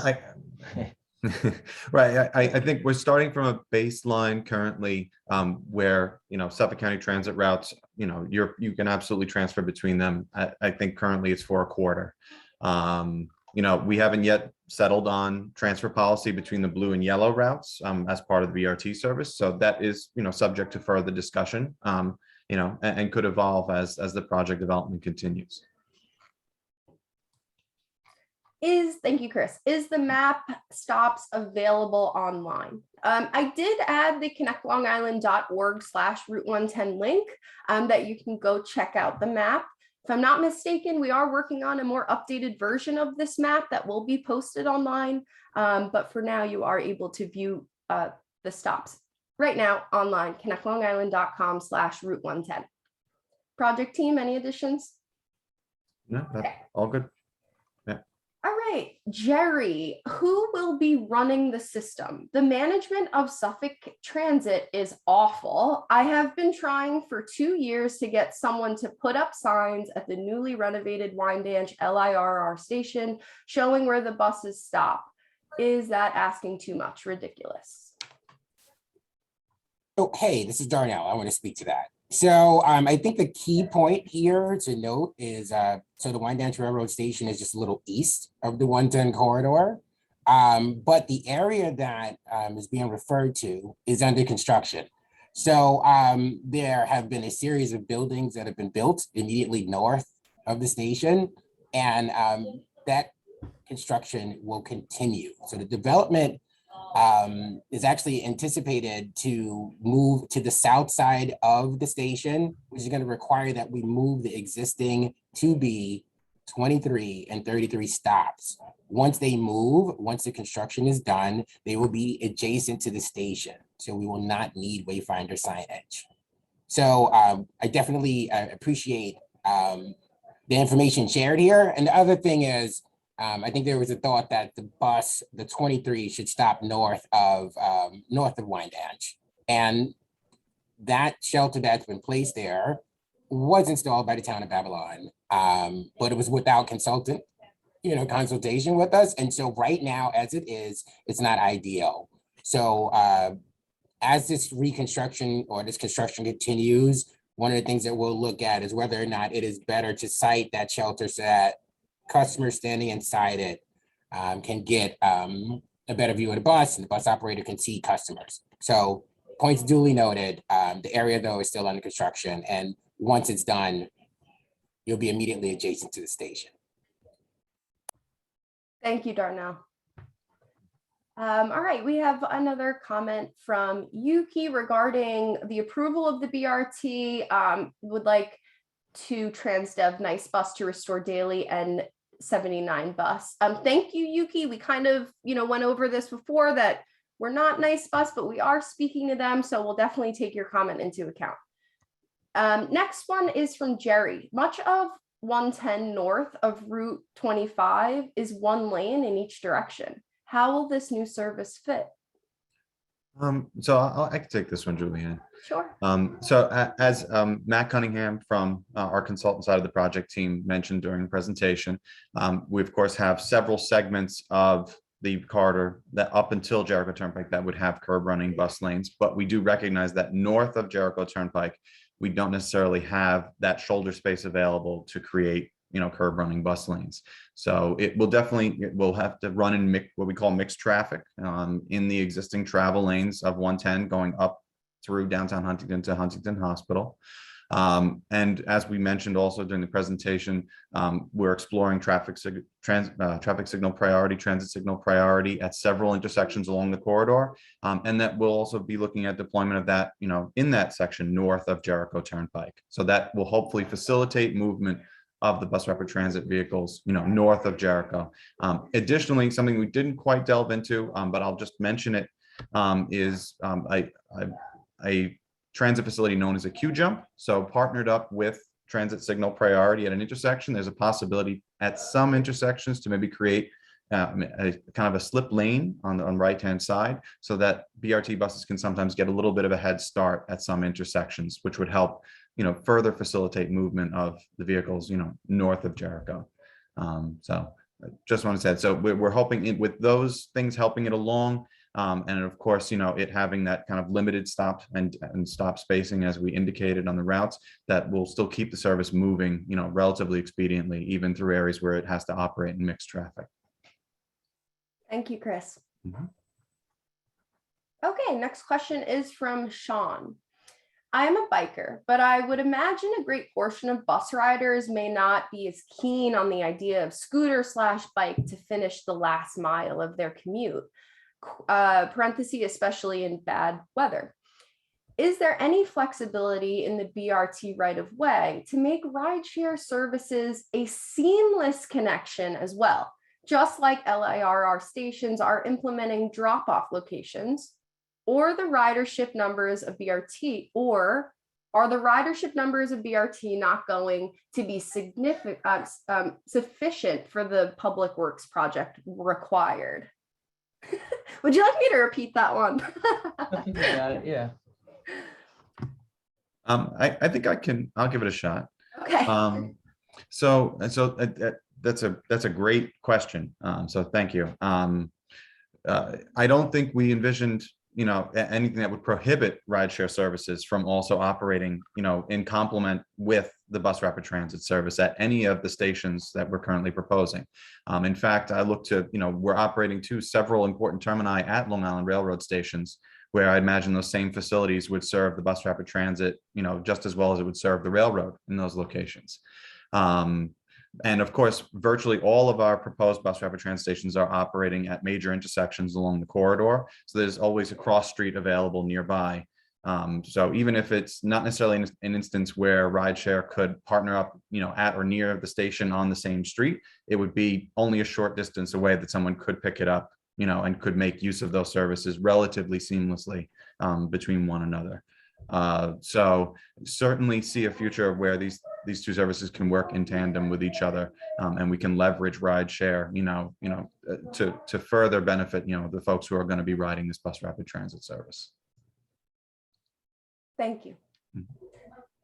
Right. I think we're starting from a baseline currently where, Suffolk County transit routes, you can absolutely transfer between them. I think currently it's for a quarter. We haven't yet settled on transfer policy between the blue and yellow routes as part of the BRT service. So that is, subject to further discussion, and could evolve as the project development continues. Thank you, Chris. Is the map stops available online? I did add the connectlongisland.org/Route 110 link that you can go check out the map. If I'm not mistaken, we are working on a more updated version of this map that will be posted online. But for now, you are able to view the stops right now online, connectlongisland.com/Route 110. Project team, any additions? No, that's all good. All right, Jerry, who will be running the system? The management of Suffolk Transit is awful. I have been trying for 2 years to get someone to put up signs at the newly renovated Wyandanch LIRR station showing where the buses stop. Is that asking too much? Ridiculous. Oh, hey, this is Darnell. I want to speak to that. So I think the key point here to note is, so the Wyandanch Railroad Station is just a little east of the 110 corridor, but the area that is being referred to is under construction. So there have been a series of buildings that have been built immediately north of the station, and that construction will continue. So the development is actually anticipated to move to the south side of the station, which is going to require that we move the existing 2B, 23, and 33 stops. Once they move, once the construction is done, they will be adjacent to the station. So we will not need wayfinder signage. So I definitely appreciate the information shared here. And the other thing is, I think there was a thought that the 23, should stop north of Wyandanch, and that shelter that's been placed there was installed by the town of Babylon, but it was without consultation with us, and so right now, as it is, it's not ideal. So as this reconstruction or this construction continues, one of the things that we'll look at is whether or not it is better to site that shelter so that customers standing inside it can get a better view of the bus, and the bus operator can see customers. So points duly noted. The area though is still under construction, and once it's done, you'll be immediately adjacent to the station. Thank you, Darnell. All right, we have another comment from Yuki regarding the approval of the BRT. Would like to Transdev Nice Bus to restore daily and 79 bus. Thank you, Yuki. We kind of, went over this before that we're not Nice Bus, but we are speaking to them. So we'll definitely take your comment into account. Next one is from Jerry. Much of 110 north of Route 25 is one lane in each direction. How will this new service fit? So I can take this one, Julianne. Sure. So as Matt Cunningham from our consultant side of the project team mentioned during the presentation, we of course have several segments of the corridor that up until Jericho Turnpike that would have curb running bus lanes, but we do recognize that north of Jericho Turnpike, we don't necessarily have that shoulder space available to create curb running bus lanes. So it will have to run in what we call mixed traffic in the existing travel lanes of 110 going up through downtown Huntington to Huntington Hospital. And as we mentioned also during the presentation, we're exploring traffic signal priority, transit signal priority at several intersections along the corridor. And that we'll also be looking at deployment of that, in that section north of Jericho Turnpike. So that will hopefully facilitate movement of the bus rapid transit vehicles, north of Jericho. Additionally, something we didn't quite delve into, but I'll just mention it, is a transit facility known as a Q-Jump. So partnered up with transit signal priority at an intersection, there's a possibility at some intersections to maybe create a kind of a slip lane on the right-hand side, so that BRT buses can sometimes get a little bit of a head start at some intersections, which would help, further facilitate movement of the vehicles, north of Jericho. So just want to say, so we're hoping with those things helping it along. And of course, it having that kind of limited stop and stop spacing as we indicated on the routes, that will still keep the service moving, relatively expediently, even through areas where it has to operate in mixed traffic. Thank you, Chris. Mhm. Okay, next question is from Sean. I am a biker, but I would imagine a great portion of bus riders may not be as keen on the idea of scooter/bike to finish the last mile of their commute. Parenthesis, especially in bad weather. Is there any flexibility in the BRT right of way to make rideshare services a seamless connection as well? Just like LIRR stations are implementing drop-off locations, or the ridership numbers of BRT, or are the ridership numbers of BRT not going to be significant, sufficient for the public works project required? Would you like me to repeat that one? I think you got it, yeah. I think I'll give it a shot. Okay. So that's a great question. So thank you. I don't think we envisioned, anything that would prohibit rideshare services from also operating, in complement with the bus rapid transit service at any of the stations that we're currently proposing. In fact, I look to, we're operating several important termini at Long Island Railroad stations, where I imagine those same facilities would serve the bus rapid transit, just as well as it would serve the railroad in those locations. And of course, virtually all of our proposed bus rapid transit stations are operating at major intersections along the corridor. So there's always a cross street available nearby. So even if it's not necessarily an instance where rideshare could partner up, at or near the station on the same street, it would be only a short distance away that someone could pick it up, and could make use of those services relatively seamlessly between one another. So certainly see a future where these two services can work in tandem with each other, and we can leverage rideshare, to further benefit, the folks who are going to be riding this bus rapid transit service. Thank you. Mhm.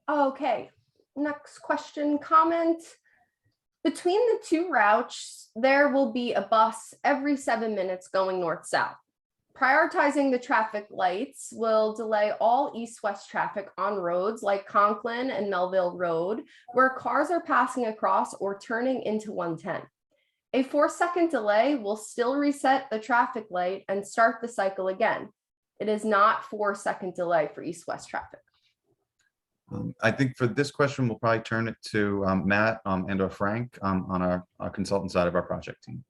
Okay, next question, comment. Between the two routes, there will be a bus every 7 minutes going north-south. Prioritizing the traffic lights will delay all east-west traffic on roads like Conklin and Melville Road, where cars are passing across or turning into 110. A 4-second delay will still reset the traffic light and start the cycle again. It is not 4-second delay for east-west traffic. I think for this question, we'll probably turn it to Matt and or Frank on our consultant side of our project team.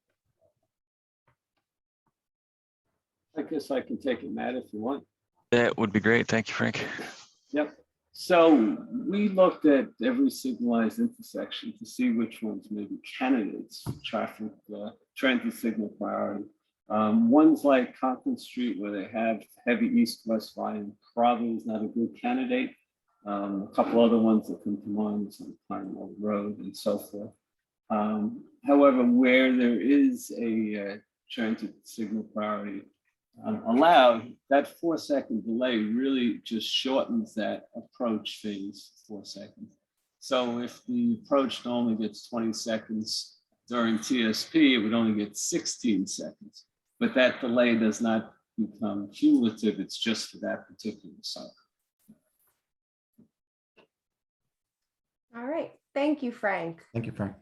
I guess I can take it, Matt, if you want. That would be great. Thank you, Frank. Yep. So we looked at every signalized intersection to see which ones may be candidates for traffic transit signal priority. Ones like Conklin Street, where they have heavy east-west volume, probably is not a good candidate. A couple other ones that come to mind is on Pinewell Road and so forth. However, where there is a transit signal priority allowed, that 4-second delay really just shortens that approach phase 4 seconds. So if the approach normally gets 20 seconds during TSP, it would only get 16 seconds. But that delay does not become cumulative, it's just for that particular cycle. All right, thank you, Frank. Thank you, Frank.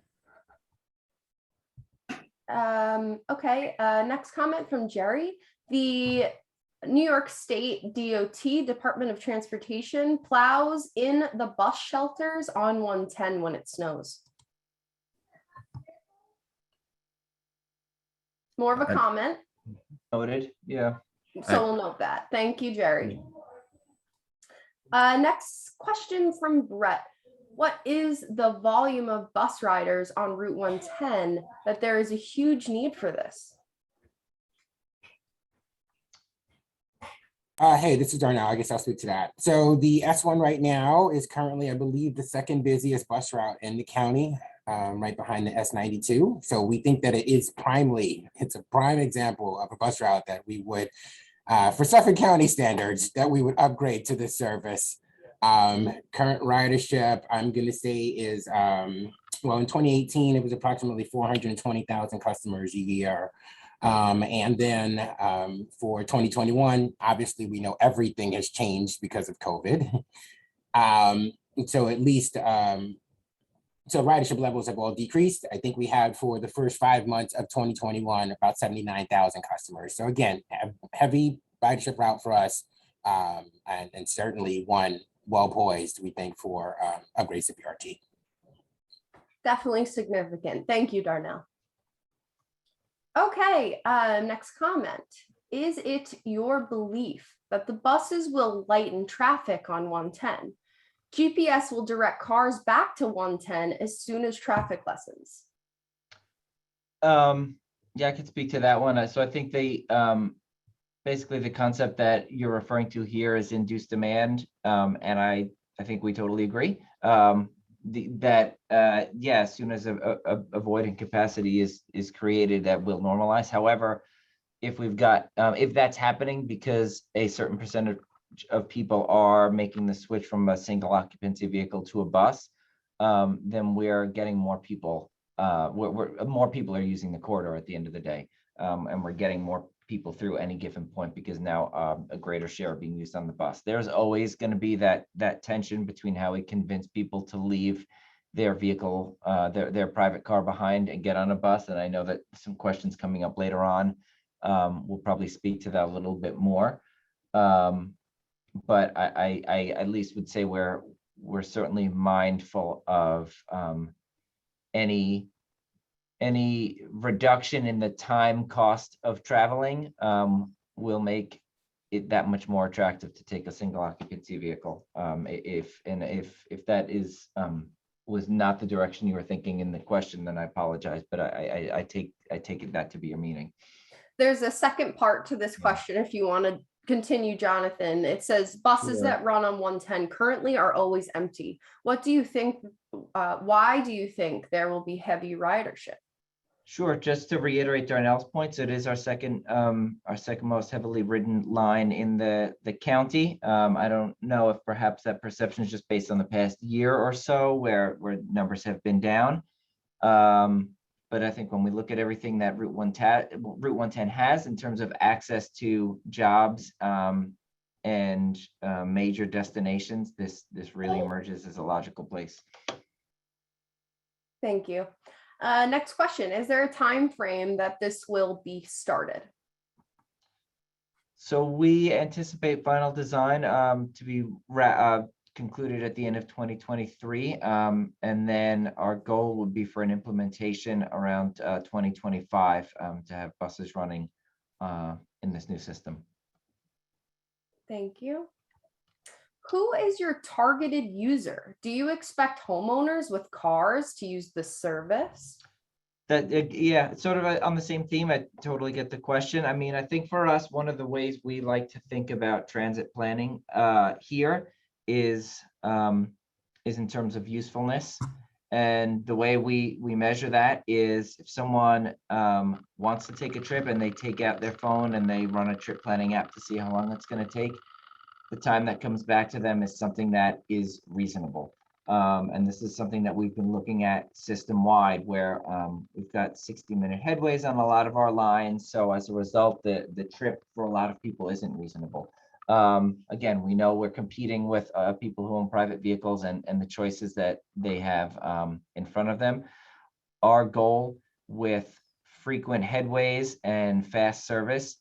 Okay, next comment from Jerry. The New York State DOT, Department of Transportation, plows in the bus shelters on 110 when it snows. More of a comment, Noted, yeah. so we'll note that. Thank you, Jerry. Next question from Brett. What is the volume of bus riders on Route 110 that there is a huge need for this? Hey, this is Darnell. I guess I'll speak to that. So the S1 right now is currently, I believe, the second busiest bus route in the county, right behind the S92. So we think that it's a prime example of a bus route that we would, for Suffolk County standards, that we would upgrade to this service. Current ridership, I'm going to say is, well, in 2018, it was approximately 420,000 customers a year. And then for 2021, obviously, we know everything has changed because of COVID. So at least, so ridership levels have all decreased. I think we had for the first 5 months of 2021, about 79,000 customers. So again, heavy ridership route for us, and certainly one well poised, we think, for upgrades to BRT. Definitely significant. Thank you, Darnell. Okay, next comment. Is it your belief that the buses will lighten traffic on 110? GPS will direct cars back to 110 as soon as traffic lessens. Yeah, I could speak to that one. So I think basically the concept that you're referring to here is induced demand, and I think we totally agree. As soon as a void in capacity is created, that will normalize. However, if we've got if that's happening because a certain percentage of people are making the switch from a single occupancy vehicle to a bus, then we're getting more people. More people are using the corridor at the end of the day, and we're getting more people through any given point because now a greater share are being used on the bus. There's always going to be that tension between how we convince people to leave their vehicle, their private car behind and get on a bus. And I know that some questions coming up later on, we'll probably speak to that a little bit more. But I at least would say we're certainly mindful of any reduction in the time cost of traveling will make it that much more attractive to take a single occupancy vehicle. If that is was not the direction you were thinking in the question, then I apologize, but I take it that to be your meaning. There's a second part to this question if you want to continue, Jonathan. It says buses that run on 110 currently are always empty. What do you think? Why do you think there will be heavy ridership? Sure. Just to reiterate Darnell's points, it is our second most heavily ridden line in the county. I don't know if perhaps that perception is just based on the past year or so, where numbers have been down. But I think when we look at everything that Route 110 has in terms of access to jobs and major destinations, this really emerges as a logical place. Thank you. Next question. Is there a time frame that this will be started? So we anticipate final design to be concluded at the end of 2023. And then our goal would be for an implementation around 2025 to have buses running in this new system. Thank you. Who is your targeted user? Do you expect homeowners with cars to use the service? Yeah, sort of on the same theme. I totally get the question. I mean, I think for us, one of the ways we like to think about transit planning here is in terms of usefulness. And the way we measure that is if someone wants to take a trip and they take out their phone and they run a trip planning app to see how long it's going to take, the time that comes back to them is something that is reasonable. And this is something that we've been looking at system-wide, where we've got 60-minute headways on a lot of our lines. So as a result, the trip for a lot of people isn't reasonable. Again, we know we're competing with people who own private vehicles and the choices that they have in front of them. Our goal with frequent headways and fast service,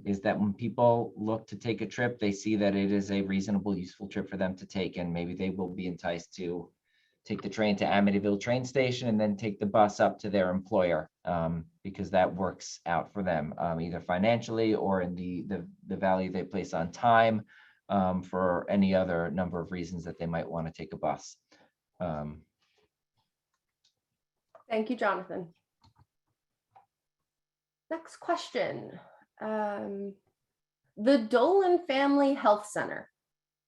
is that when people look to take a trip, they see that it is a reasonable, useful trip for them to take, and maybe they will be enticed to take the train to Amityville train station and then take the bus up to their employer, because that works out for them, either financially or in the value they place on time, for any other number of reasons that they might want to take a bus. Thank you, Jonathan. Next question. The Dolan Family Health Center,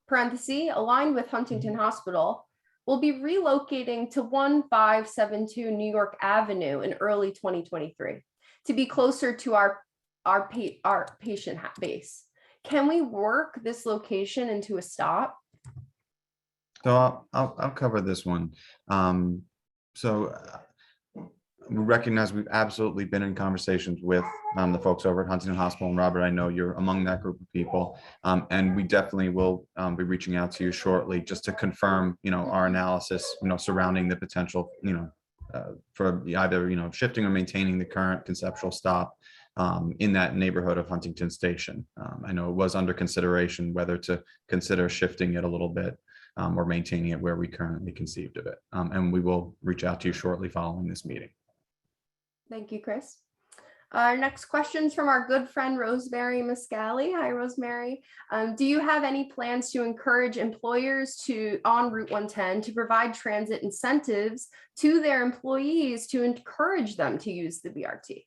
parenthesis, aligned with Huntington Hospital, will be relocating to 1572 New York Avenue in early 2023 to be closer to our patient base. Can we work this location into a stop? So I'll cover this one. We recognize we've absolutely been in conversations with the folks over at Huntington Hospital. And Robert, I know you're among that group of people. And we definitely will be reaching out to you shortly just to confirm, our analysis, surrounding the potential, for either, shifting or maintaining the current conceptual stop in that neighborhood of Huntington Station. I know it was under consideration whether to consider shifting it a little bit or maintaining it where we currently conceived of it. And we will reach out to you shortly following this meeting. Thank you, Chris. Our next question is from our good friend, Rosemary Muscali. Hi, Rosemary. Do you have any plans to encourage employers on Route 110 to provide transit incentives to their employees to encourage them to use the BRT?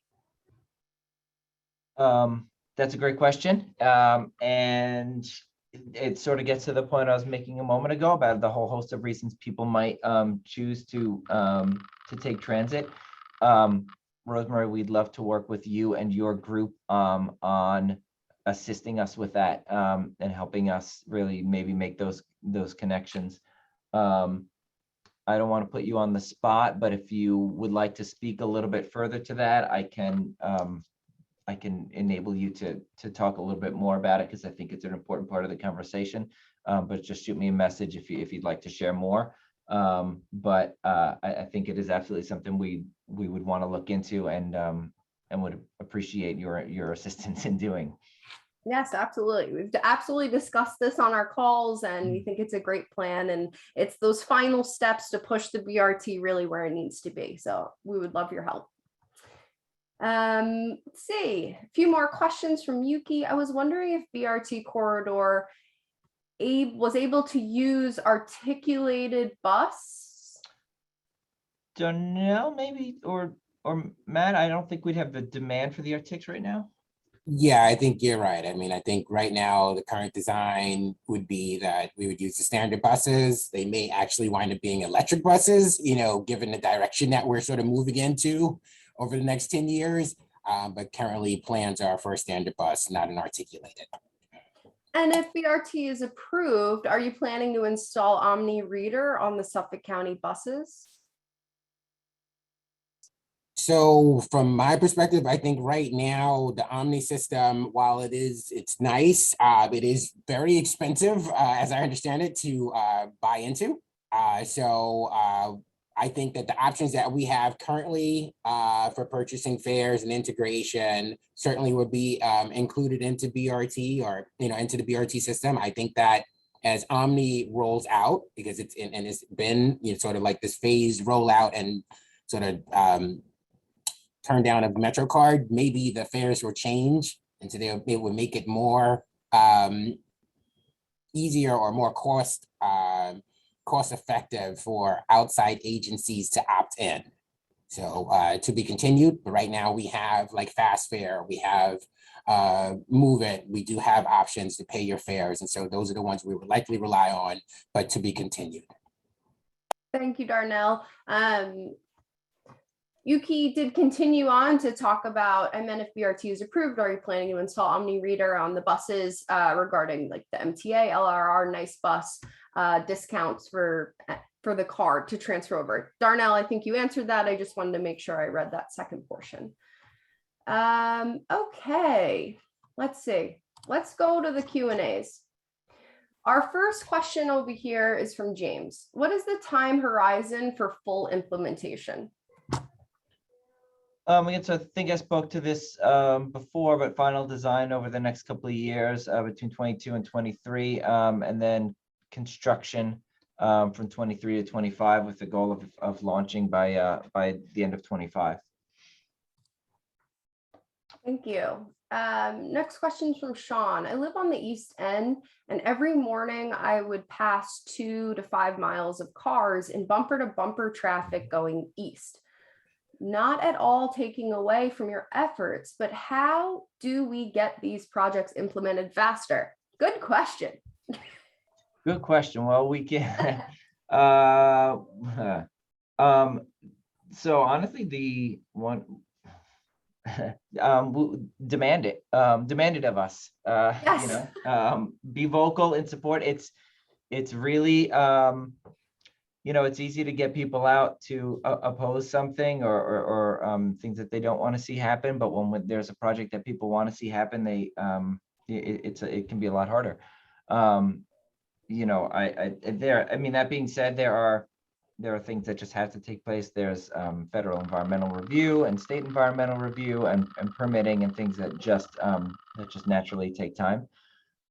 That's a great question. And it sort of gets to the point I was making a moment ago about the whole host of reasons people might choose to take transit. Rosemary, we'd love to work with you and your group on assisting us with that, and helping us really maybe make those connections. I don't want to put you on the spot, but if you would like to speak a little bit further to that, I can enable you to talk a little bit more about it, because I think it's an important part of the conversation. But just shoot me a message if you'd like to share more. But I think it is absolutely something we would want to look into, and would appreciate your assistance in doing. Yes, absolutely. We've absolutely discussed this on our calls, and we think it's a great plan, and it's those final steps to push the BRT really where it needs to be. So we would love your help. Let's see, a few more questions from Yuki. I was wondering if BRT corridor was able to use articulated bus. Don't know, maybe, or Matt, I don't think we'd have the demand for the artics right now. Yeah, I think you're right. I mean, I think right now the current design would be that we would use the standard buses. They may actually wind up being electric buses, given the direction that we're sort of moving into over the next 10 years. But currently plans are for a standard bus, not an articulated. And if BRT is approved, are you planning to install Omni Reader on the Suffolk County buses? So from my perspective, I think right now the Omni system, while it's nice, it is very expensive, as I understand it, to buy into. So I think that the options that we have currently for purchasing fares and integration certainly would be included into BRT, or into the BRT system. I think that as Omni rolls out, because it's been sort of like this phased rollout and sort of turn down of Metro card, maybe the fares will change, and so it would make it more easier or more cost effective for outside agencies to opt in. So to be continued, but right now we have like Fast Fare, we have Move It, we do have options to pay your fares, and so those are the ones we would likely rely on, but to be continued. Thank you, Darnell. Yuki did continue on to talk about, and then if BRT is approved, are you planning to install Omni Reader on the buses regarding like the MTA, LRR, Nice Bus discounts for the card to transfer over? Darnell, I think you answered that. I just wanted to make sure I read that second portion. Okay, let's see. Let's go to the Q&As. Our first question over here is from James. What is the time horizon for full implementation? Again, so I think I spoke to this before, but final design over the next couple of years between 22 and 23, and then construction from 23 to 25 with the goal of launching by the end of 25. Thank you. Next question is from Sean. I live on the East End, and every morning I would pass 2 to 5 miles of cars in bumper to bumper traffic going east. Not at all taking away from your efforts, but how do we get these projects implemented faster? Good question. Good question. Well, we can. So honestly, the one demand it of us. Yes. Be vocal in support. It's really it's easy to get people out to oppose something or things that they don't want to see happen. But when there's a project that people want to see happen, they it can be a lot harder. That being said, there are things that just have to take place. There's federal environmental review and state environmental review and permitting and things that just naturally take time.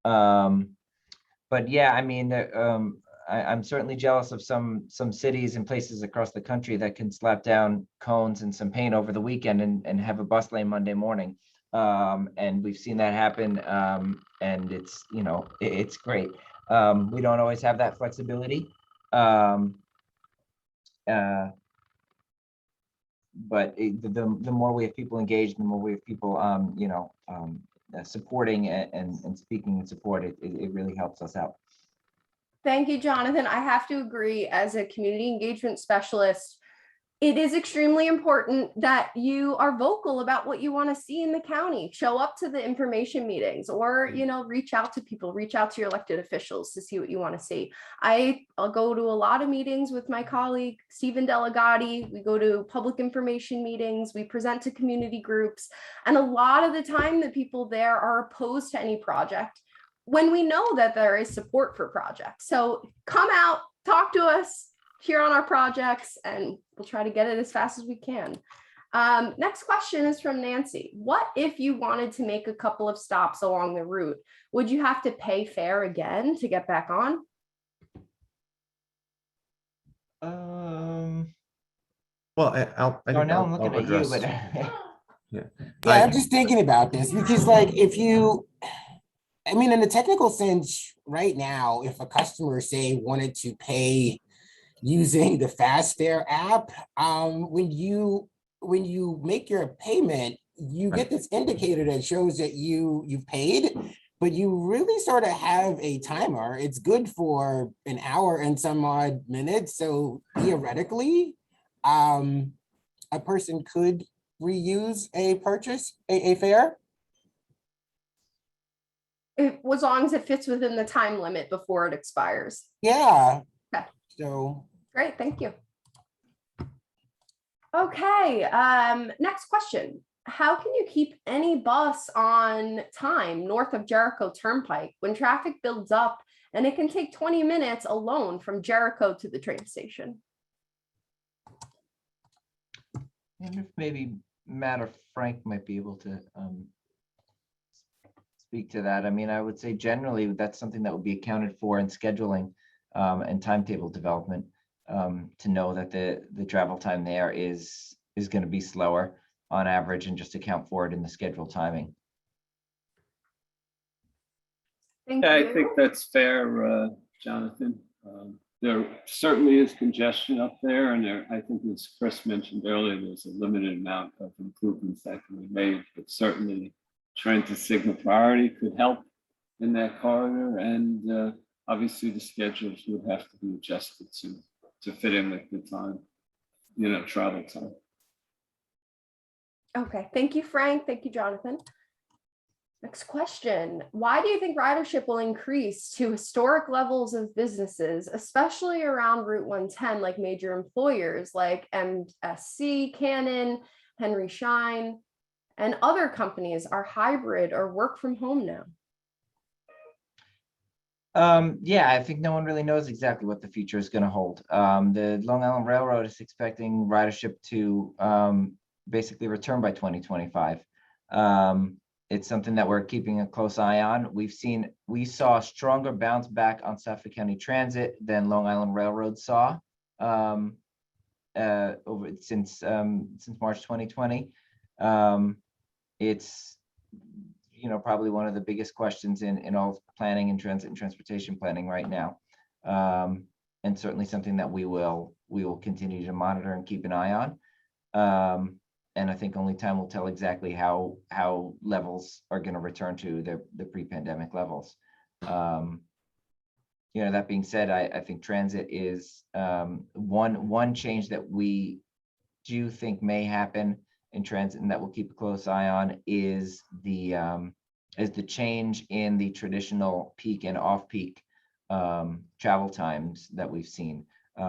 But yeah, I mean, I'm certainly jealous of some cities and places across the country that can slap down cones and some paint over the weekend and have a bus lane Monday morning. And we've seen that happen, and it's great. We don't always have that flexibility. But the more we have people engaged, the more we have people, supporting and speaking in support, it really helps us out. Thank you, Jonathan. I have to agree, as a community engagement specialist, it is extremely important that you are vocal about what you want to see in the county. Show up to the information meetings, or reach out to people, reach out to your elected officials to see what you want to see. I'll go to a lot of meetings with my colleague Stephen Delegati. We go to public information meetings, we present to community groups, and a lot of the time the people there are opposed to any project when we know that there is support for projects. So come out, talk to us here on our projects, and we'll try to get it as fast as we can. Next question is from Nancy. What if you wanted to make a couple of stops along the route? Would you have to pay fare again to get back on? Well, Darnell, I'm looking at you, address. but Yeah, I'm just thinking about this because, like, in the technical sense, right now, if a customer, say, wanted to pay using the Fast Fare app, when you make your payment, you get this indicator that shows that you've paid, but you really sort of have a timer. It's good for an hour and some odd minutes. So theoretically, a person could reuse a purchase, a fare. As long as it fits within the time limit before it expires. Yeah. Okay. So great, thank you. Okay, next question. How can you keep any bus on time north of Jericho Turnpike when traffic builds up and it can take 20 minutes alone from Jericho to the train station? and if maybe Matt or Frank might be able to speak to that. I mean, I would say generally that's something that would be accounted for in scheduling and timetable development, to know that the travel time there is going to be slower on average, and just account for it in the schedule timing. Thank Yeah, you. I think that's fair, Jonathan. There certainly is congestion up there, and I think as Chris mentioned earlier, there's a limited amount of improvements that can be made, but certainly trying to signal priority could help in that corridor, and obviously the schedules would have to be adjusted to fit in with the time, travel time. Okay, thank you, Frank. Thank you, Jonathan. Next question. Why do you think ridership will increase to historic levels of businesses, especially around Route 110, like major employers like MSC, Canon, Henry Schein, and other companies are hybrid or work from home now? Yeah, I think no one really knows exactly what the future is going to hold. The Long Island Railroad is expecting ridership to basically return by 2025. It's something that we're keeping a close eye on. We saw a stronger bounce back on Suffolk County Transit than Long Island Railroad saw since March 2020. It's probably one of the biggest questions in all planning and transit and transportation planning right now, and certainly something that we will continue to monitor and keep an eye on. And I think only time will tell exactly how levels are going to return to the pre-pandemic levels. That being said, I think transit is one change that we do think may happen in transit, and that we'll keep a close eye on is the change in the traditional peak and off-peak travel times that we've seen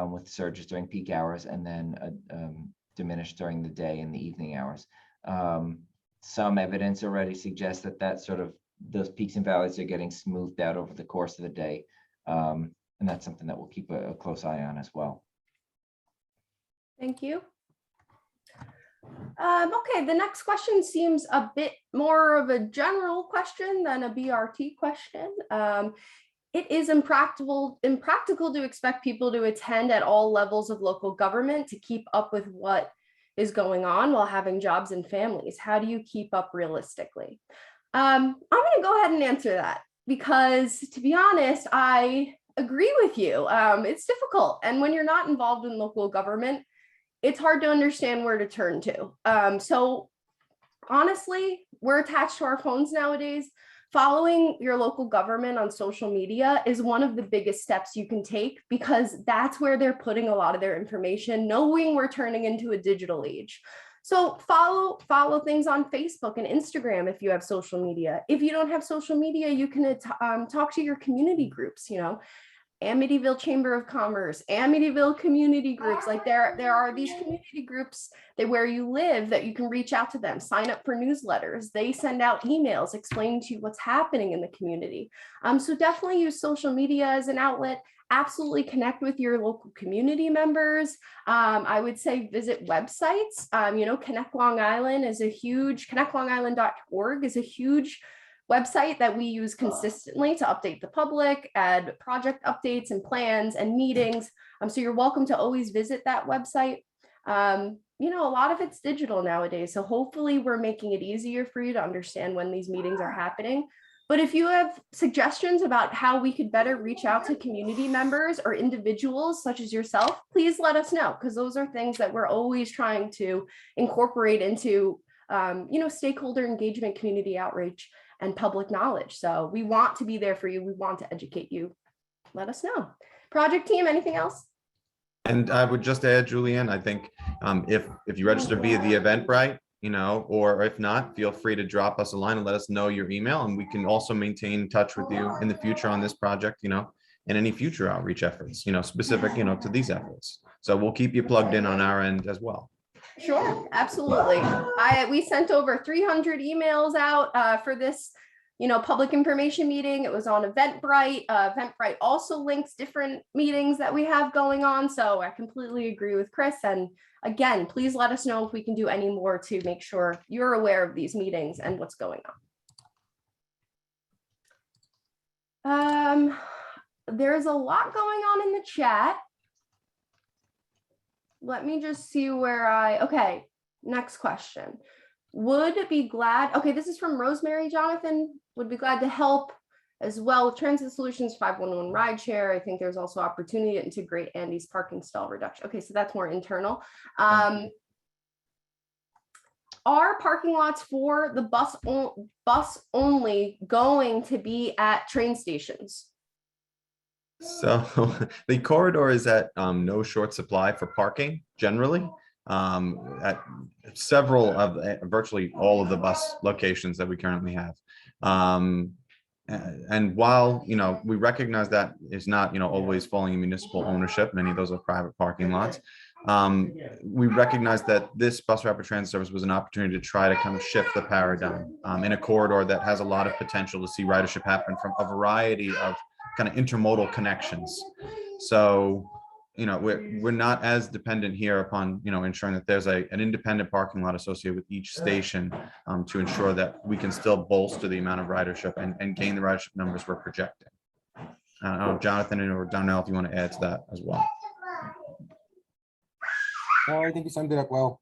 with surges during peak hours and then diminished during the day and the evening hours. Some evidence already suggests that those peaks and valleys are getting smoothed out over the course of the day. And that's something that we'll keep a close eye on as well. Thank you. Okay, the next question seems a bit more of a general question than a BRT question. It is impractical to expect people to attend at all levels of local government to keep up with what is going on while having jobs and families. How do you keep up realistically? I'm going to go ahead and answer that because, to be honest, I agree with you. It's difficult. And when you're not involved in local government, it's hard to understand where to turn to. So honestly, we're attached to our phones nowadays. Following your local government on social media is one of the biggest steps you can take because that's where they're putting a lot of their information, knowing we're turning into a digital age. So follow things on Facebook and Instagram if you have social media. If you don't have social media, you can talk to your community groups, Amityville Chamber of Commerce, Amityville community groups. Like there are these community groups that where you live that you can reach out to them, sign up for newsletters. They send out emails explaining to you what's happening in the community. So definitely use social media as an outlet. Absolutely connect with your local community members. I would say visit websites. Connect Long Island is a huge, connectlongisland.org is a huge website that we use consistently to update the public, add project updates and plans and meetings. So you're welcome to always visit that website. A lot of it's digital nowadays. So hopefully we're making it easier for you to understand when these meetings are happening. But if you have suggestions about how we could better reach out to community members or individuals such as yourself, please let us know, because those are things that we're always trying to incorporate into, stakeholder engagement, community outreach, and public knowledge. So we want to be there for you. We want to educate you. Let us know. Project team, anything else? And I would just add, Julianne, I think if you register via the Eventbrite, or if not, feel free to drop us a line and let us know your email. And we can also maintain touch with you in the future on this project, and any future outreach efforts, specific, to these efforts. So we'll keep you plugged in on our end as well. Sure, absolutely. We sent over 300 emails out for this, public information meeting. It was on Eventbrite. Eventbrite also links different meetings that we have going on. So I completely agree with Chris. And again, please let us know if we can do any more to make sure you're aware of these meetings and what's going on. There's a lot going on in the chat. Let me just see okay, next question. Would be glad, okay, this is from Rosemary Jonathan, would be glad to help as well with Transit Solutions 511 rideshare. I think there's also opportunity to integrate Andy's parking stall reduction. Okay, so that's more internal. Are parking lots for the bus only going to be at train stations? So the corridor is at no short supply for parking generally at several of virtually all of the bus locations that we currently have. And while, we recognize that it's not, always falling in municipal ownership, many of those are private parking lots. We recognize that this bus rapid transit service was an opportunity to try to kind of shift the paradigm in a corridor that has a lot of potential to see ridership happen from a variety of kind of intermodal connections. So we're not as dependent here upon, ensuring that there's an independent parking lot associated with each station to ensure that we can still bolster the amount of ridership and gain the ridership numbers we're projecting. I don't know, Jonathan or Donnell, if you want to add to that as well. No, I think you summed it up well.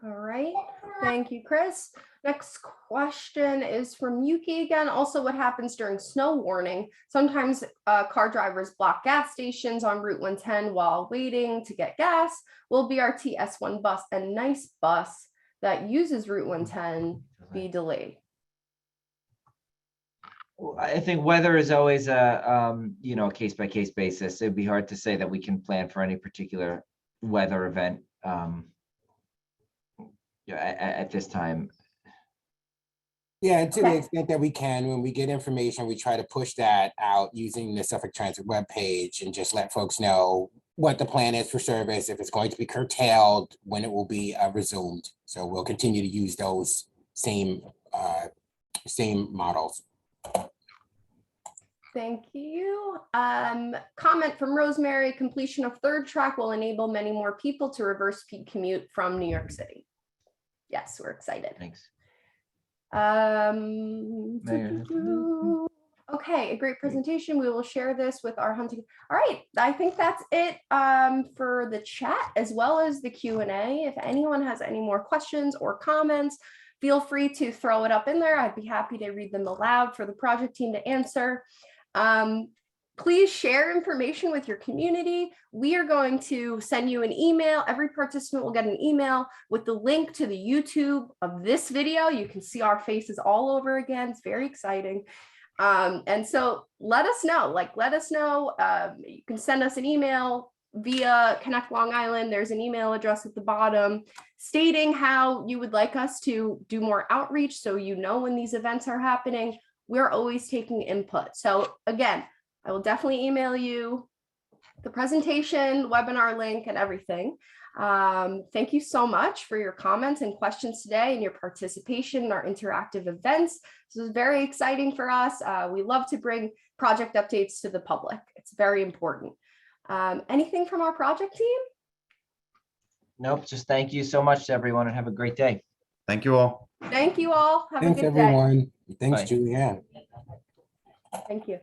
All right, thank you, Chris. Next question is from Yuki again. Also, what happens during snow warning? Sometimes car drivers block gas stations on Route 110 while waiting to get gas. Will BRT S1 bus and NICE bus that uses Route 110 be delayed? I think weather is always a case by case basis. It'd be hard to say that we can plan for any particular weather event at this time. Yeah, and to the extent that we can, when we get information, we try to push that out using the Suffolk Transit webpage and just let folks know what the plan is for service, if it's going to be curtailed, when it will be resumed. So we'll continue to use those same models. Thank you. Comment from Rosemary, completion of third track will enable many more people to reverse peak commute from New York City. Yes, we're excited. Thanks. Okay, a great presentation. We will share this with our hunting. All right, I think that's it for the chat as well as the Q&A. If anyone has any more questions or comments, feel free to throw it up in there. I'd be happy to read them aloud for the project team to answer. Please share information with your community. We are going to send you an email. Every participant will get an email with the link to the YouTube of this video. You can see our faces all over again. It's very exciting. And so let us know, you can send us an email via Connect Long Island. There's an email address at the bottom stating how you would like us to do more outreach so you know when these events are happening. We're always taking input. So again, I will definitely email you the presentation, webinar link, and everything. Thank you so much for your comments and questions today and your participation in our interactive events. This is very exciting for us. We love to bring project updates to the public. It's very important. Anything from our project team? Nope, just thank you so much to everyone and have a great day. Thank you all. Thank you all. Have Thanks, a good everyone. day. Thanks, Bye. Julianne. Thank you.